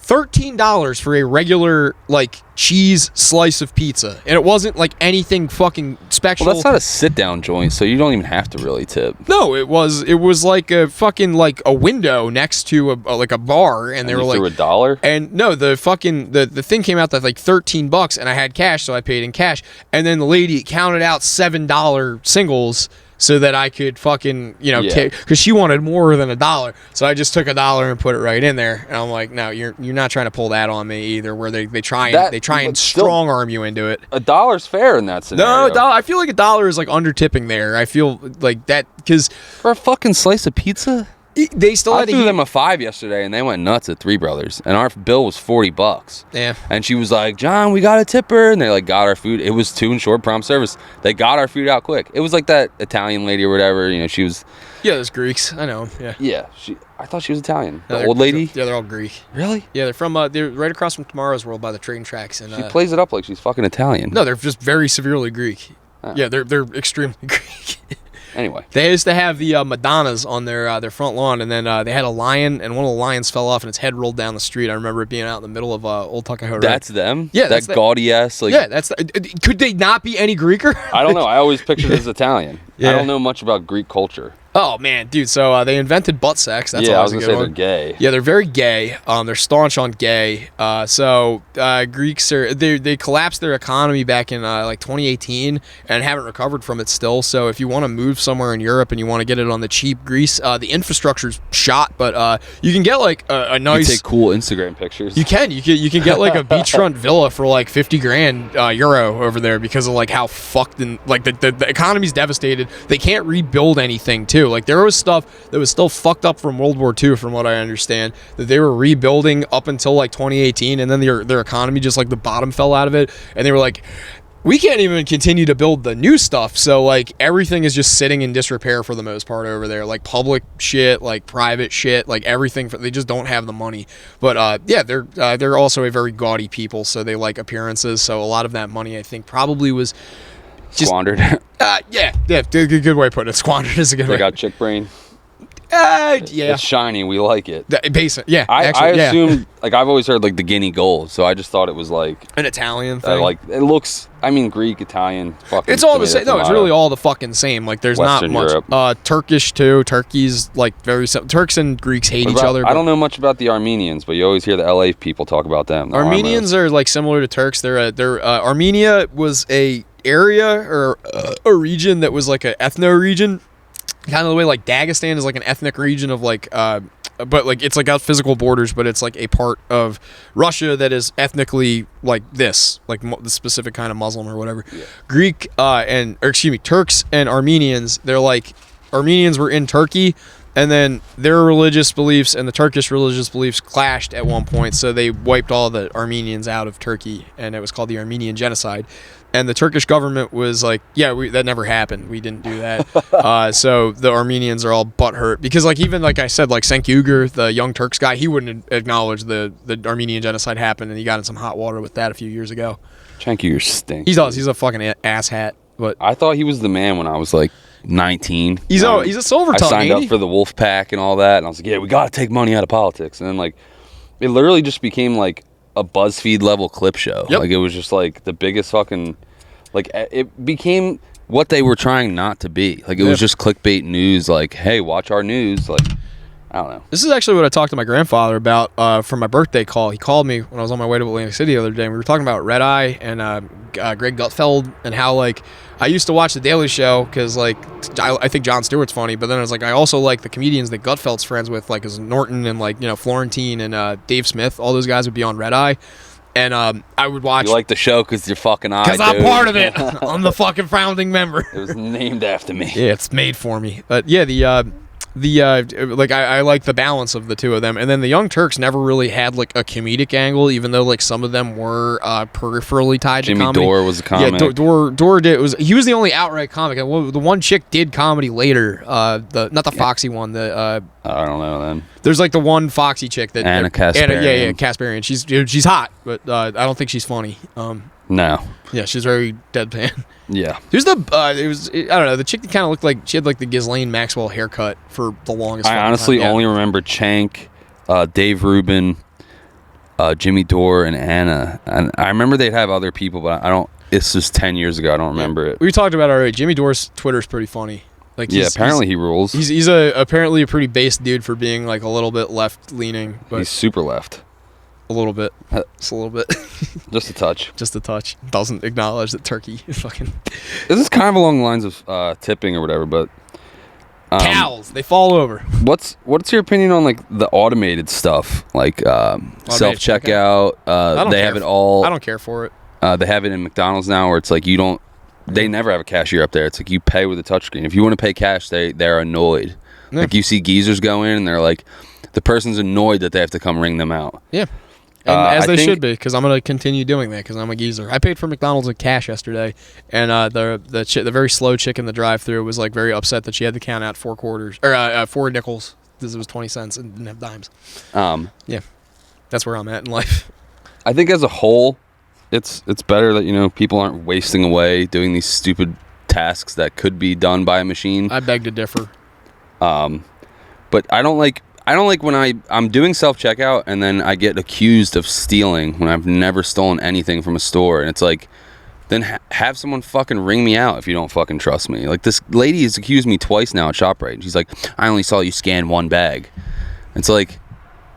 $13 for a regular like cheese slice of pizza, and it wasn't like anything fucking special. Well, that's not a sit down joint, so you don't even have to really tip. No, it was like a fucking like a window next to a bar, and they were like $1. And no, the fucking the thing came out that like $13, and I had cash, so I paid in cash, and then the lady counted out $7 singles, so that I could fucking, because she wanted more than $1. So I just took $1 and put it right in there. And I'm like, no, you're not trying to pull that on me either, where they try and strong arm you into it. $1's fair in that scenario. No, I feel like $1 is like under tipping there. I feel like that, because for a fucking slice of pizza? They still had I threw them a 5 yesterday, and they went nuts at Three Brothers, and our bill was $40. Yeah. And she was like, John, we got a tipper, and they like got our food. It was 2 and short prompt service. They got our food out quick. It was like that Italian lady or whatever, she was. Yeah, there's Greeks. I know. Yeah. Yeah. I thought she was Italian. The old lady. Yeah, they're all Greek. Really? Yeah, they're from they're right across from Tomorrow's World by the train tracks, and she plays it up like she's fucking Italian. No, they're just very severely Greek. Oh. Yeah, they're extremely Greek. Anyway, they used to have the Madonnas on their front lawn, and then they had a lion, and one of the lions fell off, and its head rolled down the street. I remember it being out in the middle of Old Tuckahoe Road. that's them. Yeah, that gaudy ass. Like, yeah, could they not be any Greeker? I don't know. I always pictured it as Italian. Yeah. I don't know much about Greek culture. Oh man, dude! So they invented butt sex. That's yeah, I always was a gonna good say one. they're gay. Yeah, they're very gay. They're staunch on gay. Greeks they collapsed their economy back in like 2018 and haven't recovered from it still. So if you want to move somewhere in Europe and you want to get it on the cheap, Greece, the infrastructure's shot, but you can get like a nice. You take cool Instagram pictures. You can get like a beachfront villa for like 50 grand euro over there because of like how fucked and like the economy's devastated. They can't rebuild anything too. Like there was stuff that was still fucked up from World War II, from what I understand, that they were rebuilding up until like 2018, and then their economy just like the bottom fell out of it, and they were like, we can't even continue to build the new stuff. So like everything is just sitting in disrepair for the most part over there, like public shit, like private shit, like everything. They just don't have the money. But yeah, they're also a very gaudy people, so they like appearances. So a lot of that money, I think, probably was squandered. Yeah, good way to put it. Squandered is a good way. They got chick brain. Yeah, It's shiny. We like it. Basic. Yeah, I actually, assumed, like, I've always heard like the guinea gold, so I just thought it was like an Italian thing. like it looks. I mean, Greek, Italian. Fucking. It's all the tomato, same. No, it's really all the fucking same. Like, there's Western not much. Europe. Turkish too. Turkey's like very. Turks and Greeks hate each other. I don't know much about the Armenians, but you always hear the LA people talk about them. Armenians are like similar to Turks. Armenia was a area or a region that was like an ethno region. Kind of the way like Dagestan is like an ethnic region of like but like it's like got physical borders, but it's like a part of Russia that is ethnically like this, like the specific kind of Muslim or whatever. Yeah. Turks and Armenians, they're like, Armenians were in Turkey, and then their religious beliefs and the Turkish religious beliefs clashed at one point, so they wiped all the Armenians out of Turkey, and it was called the Armenian Genocide. And the Turkish government was like, yeah, that never happened. We didn't do that. So the Armenians are all butthurt. Because, like, even, like I said, like Cenk Uygur, the Young Turks guy, he wouldn't acknowledge the Armenian genocide happened, and he got in some hot water with that a few years ago. Cenk Uygur stinks. He does. He's a fucking asshat. But I thought he was the man when I was, like, 19. He's a silver tongue, I signed up for the Wolf Pack and all that, and I was like, yeah, we got to take money out of politics. And then, like, it literally just became, like, a BuzzFeed level clip show. Yep. Like, it was just like the biggest fucking, like, it became what they were trying not to be. Like, it was just clickbait news. Like, hey, watch our news. Like, I don't know. This is actually what I talked to my grandfather about for my birthday call. He called me when I was on my way to Atlantic City the other day, and we were talking about Red Eye and Greg Gutfeld, and how, like, I used to watch The Daily Show because, like, I think Jon Stewart's funny, but then I was like, I also like the comedians that Gutfeld's friends with, like, as Norton and, like, you know, Florentine and Dave Smith. All those guys would be on Red Eye. And I would watch. You like the show because you're fucking eye. Because I'm part of it. I'm the fucking founding member. It was named after me. Yeah, it's made for me. But yeah, I like the balance of the two of them. And then the Young Turks never really had like a comedic angle, even though like some of them were peripherally tied to comedy. Jimmy Dore was a comic. Yeah, Dore he was the only outright comic. And the one chick did comedy later. Not the Foxy one. I don't know then. There's like the one Foxy chick that Anna Kasparian. Yeah, Kasparian. She's hot, but I don't think she's funny. No. Yeah, she's very deadpan. Yeah. Who's I don't know, the chick that kind of looked like she had like the Ghislaine Maxwell haircut for the longest time. I honestly only remember Chank, Dave Rubin, Jimmy Dore, and Anna. And I remember they'd have other people, but I don't. This was 10 years ago. I don't remember it. We talked about it already. Jimmy Dore's Twitter's pretty funny. Like, apparently he rules. He's apparently a pretty base dude for being like a little bit left leaning. But he's super left. A little bit. Just a little bit. Just a touch. Just a touch. Doesn't acknowledge that Turkey is fucking. This is kind of along the lines of tipping or whatever, but cows, they fall over. What's your opinion on like the automated stuff, like self checkout? They have it all. I don't care for it. They have it in McDonald's now, where it's like you don't. They never have a cashier up there. It's like you pay with a touchscreen. If you want to pay cash, they're annoyed. Yeah. Like you see geezers go in and they're like, the person's annoyed that they have to come ring them out. Yeah. And as they should be, because I'm going to continue doing that because I'm a geezer. I paid for McDonald's with cash yesterday, and the very slow chick in the drive-thru was like very upset that she had to count out 4 nickels because it was 20 cents and didn't have dimes. Yeah, that's where I'm at in life. I think as a whole, it's better that people aren't wasting away doing these stupid tasks that could be done by a machine. I beg to differ. But I don't like when I'm doing self-checkout and then I get accused of stealing when I've never stolen anything from a store. And it's like, then have someone fucking ring me out if you don't fucking trust me. Like, this lady has accused me twice now at ShopRite. And she's like, I only saw you scan one bag. It's like,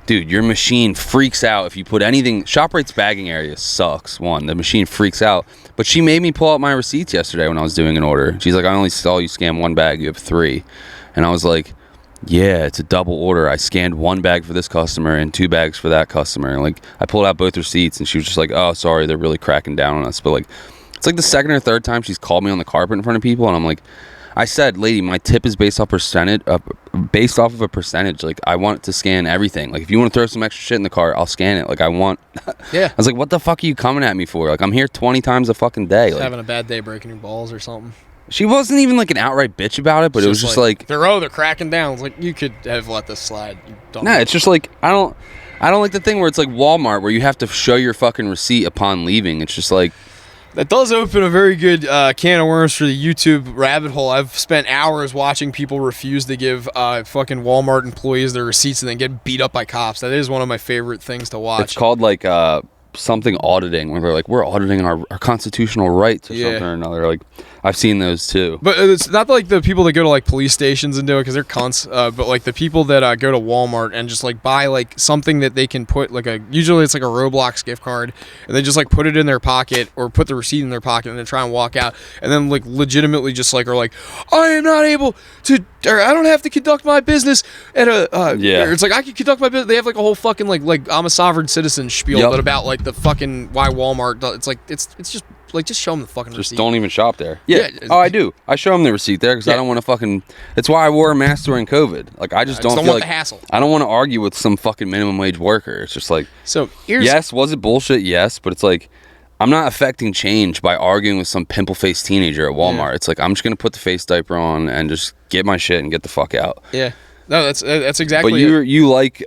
dude, your machine freaks out if you put anything. ShopRite's bagging area sucks. One, the machine freaks out. But she made me pull out my receipts yesterday when I was doing an order. She's like, I only saw you scan one bag. You have 3. And I was like, yeah, it's a double order. I scanned 1 bag for this customer and 2 bags for that customer. And like, I pulled out both receipts, and she was just like, oh, sorry, they're really cracking down on us. But like, it's like the second or third time she's called me on the carpet in front of people, and I'm like, I said, lady, my tip is based off of a percentage. Like, I want to scan everything. Like, if you want to throw some extra shit in the cart, I'll scan it. Like, I want. Yeah. I was like, what the fuck are you coming at me for? Like, I'm here 20 times a fucking day. Just like, having a bad day, breaking your balls or something. She wasn't even like an outright bitch about it, but it was just like they're cracking down. It's like, you could have let this slide. Nah, it's just like I don't like the thing where it's like Walmart where you have to show your fucking receipt upon leaving. It's just like, that does open a very good can of worms for the YouTube rabbit hole. I've spent hours watching people refuse to give fucking Walmart employees their receipts and then get beat up by cops. That is one of my favorite things to watch. It's called like something auditing, where they're like, we're auditing our constitutional rights or something or another. Like, I've seen those too. But it's not like the people that go to like police stations and do it, because they're cunts. But like the people that go to Walmart and just like buy like something that they can put like usually it's like a Roblox gift card, and they just like put it in their pocket or put the receipt in their pocket and then try and walk out, and then like legitimately just like are like, I am not able to, or I don't have to conduct my business at a or it's like I can conduct my business. They have like a whole fucking like I'm a sovereign citizen spiel that about like the fucking why Walmart does. It's like it's just like, just show them the fucking receipt. Just don't even shop there. Yeah. Oh, I do. I show them the receipt there because I don't want to fucking. It's why I wore a mask during COVID. Like, I just don't feel want like the hassle. I don't want to argue with some fucking minimum wage worker. It's just like, so here's yes, was it bullshit? Yes, but it's like, I'm not affecting change by arguing with some pimple-faced teenager at Walmart. Yeah. It's like, I'm just gonna put the face diaper on and just get my shit and get the fuck out. Yeah. No, that's exactly. But you like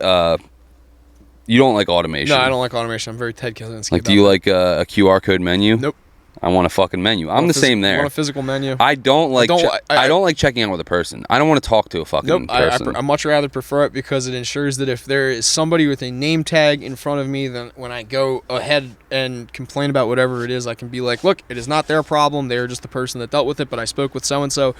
you don't like automation. No, I don't like automation. I'm very Ted Kaczynski. Like, do you like a QR code menu? Nope. I want a fucking menu. I'm the same there. I want a physical menu. I don't like. I don't like checking out with a person. I don't want to talk to a fucking person. I much rather prefer it because it ensures that if there is somebody with a name tag in front of me, then when I go ahead and complain about whatever it is, I can be like, look, it is not their problem. They are just the person that dealt with it. But I spoke with so and so.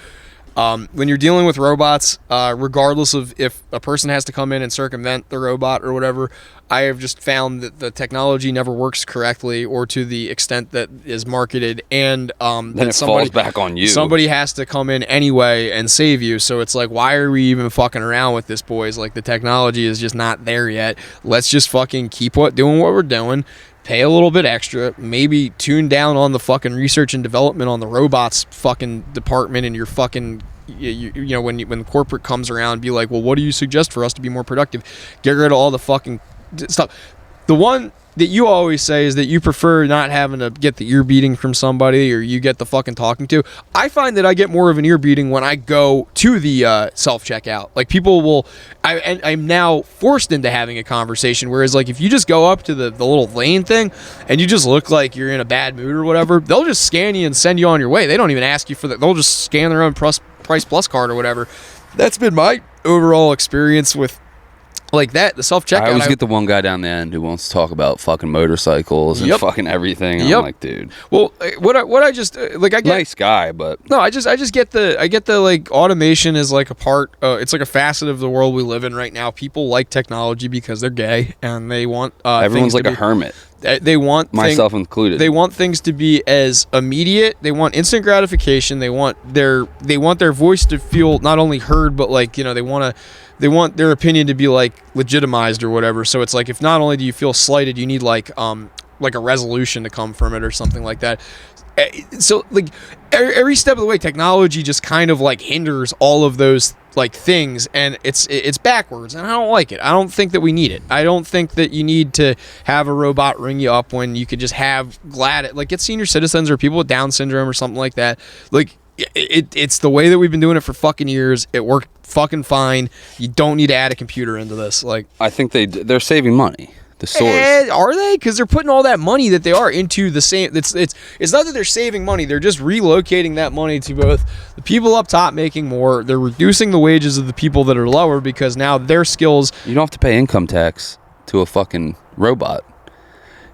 When you're dealing with robots, regardless of if a person has to come in and circumvent the robot or whatever, I have just found that the technology never works correctly or to the extent that is marketed, and then it falls back on you. Somebody has to come in anyway and save you. So it's like, why are we even fucking around with this, boys? Like, the technology is just not there yet. Let's just fucking keep doing what we're doing. Pay a little bit extra, maybe tune down on the fucking research and development on the robots fucking department, and your fucking, you know, when corporate comes around, be like, well, what do you suggest for us to be more productive? Get rid of all the fucking stuff. The one that you always say is that you prefer not having to get the ear beating from somebody, or you get the fucking talking to. I find that I get more of an ear beating when I go to the self-checkout. Like, people will, I'm now forced into having a conversation, whereas like if you just go up to the little lane thing and you just look like you're in a bad mood or whatever, they'll just scan you and send you on your way. They don't even ask you for that. They'll just scan their own Price Plus card or whatever. That's been my overall experience with like that, the self-checkout. I always get the one guy down the end who wants to talk about fucking motorcycles and fucking everything. And I'm like, dude. Well, what I just like, I get nice guy, but no, I just get the like, automation is like a part. It's like a facet of the world we live in right now. People like technology because they're gay and they want everyone's like a hermit. They want myself included. They want things to be as immediate. They want instant gratification. They want their voice to feel not only heard, but like, you know, they want their opinion to be like legitimized or whatever. So it's like, if not only do you feel slighted, you need like a resolution to come from it or something like that. So like every step of the way, technology just kind of like hinders all of those like things, and it's backwards, and I don't like it. I don't think that we need it. I don't think that you need to have a robot ring you up when you could just have get senior citizens or people with Down syndrome or something like that. Like, it's the way that we've been doing it for fucking years. It worked fucking fine. You don't need to add a computer into this. Like, I think they're saving money. the source. Are they? Because they're putting all that money that they are into the same. It's not that they're saving money. They're just relocating that money to both the people up top making more. They're reducing the wages of the people that are lower because now their skills. You don't have to pay income tax to a fucking robot.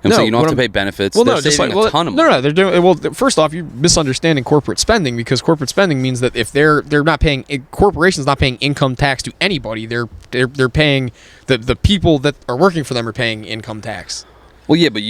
I'm saying you don't have to pay benefits. Well, they're no, just saving like a ton of no, money. no, they're doing well. First off, you're misunderstanding corporate spending because corporate spending means that if they're not paying corporations not paying income tax to anybody, they're paying the people that are working for them are paying income tax. Well, yeah, but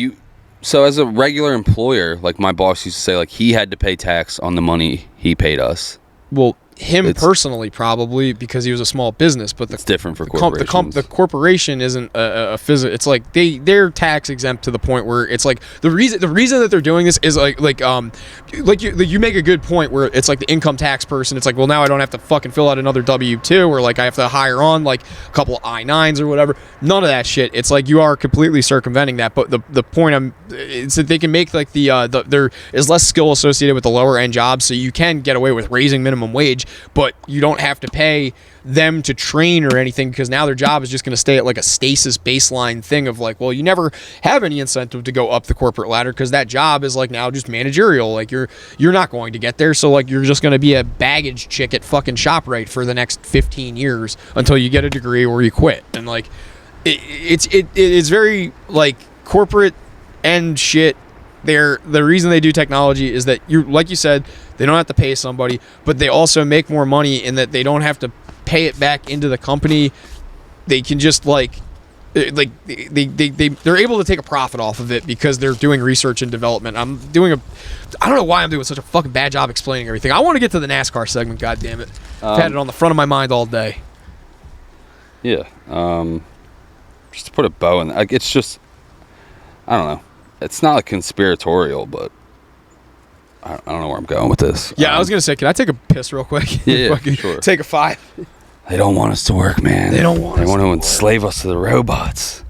so as a regular employer, like my boss used to say, like he had to pay tax on the money he paid us. Well, him personally probably because he was a small business, but it's different for corporations. The corporation isn't a physical. It's like they're tax exempt to the point where it's like the reason that they're doing this is like you make a good point where it's like the income tax person. It's like, well, now I don't have to fucking fill out another W-2 or like I have to hire on like a couple of I-9s or whatever. None of that shit. It's like you are completely circumventing that. But the point it's that they can make like there is less skill associated with the lower end jobs, so you can get away with raising minimum wage. But you don't have to pay them to train or anything because now their job is just going to stay at like a stasis baseline thing of like, well, you never have any incentive to go up the corporate ladder because that job is like now just managerial. Like you're not going to get there, so like you're just going to be a baggage chick at fucking ShopRite for the next 15 years until you get a degree or you quit. And like it's very like corporate and shit. The reason they do technology is that you, like you said, they don't have to pay somebody, but they also make more money in that they don't have to pay it back into the company. They can just they're able to take a profit off of it because they're doing research and development. I don't know why I'm doing such a fucking bad job explaining everything. I want to get to the NASCAR segment, God damn it. I've had it on the front of my mind all day. Yeah. Just to put a bow in, like it's just, I don't know. It's not like conspiratorial, but I don't know where I'm going with this. Yeah, I was going to say, can I take a piss real quick? Yeah, sure. Take a 5. They don't want us to work, man. They want to enslave us to the robots.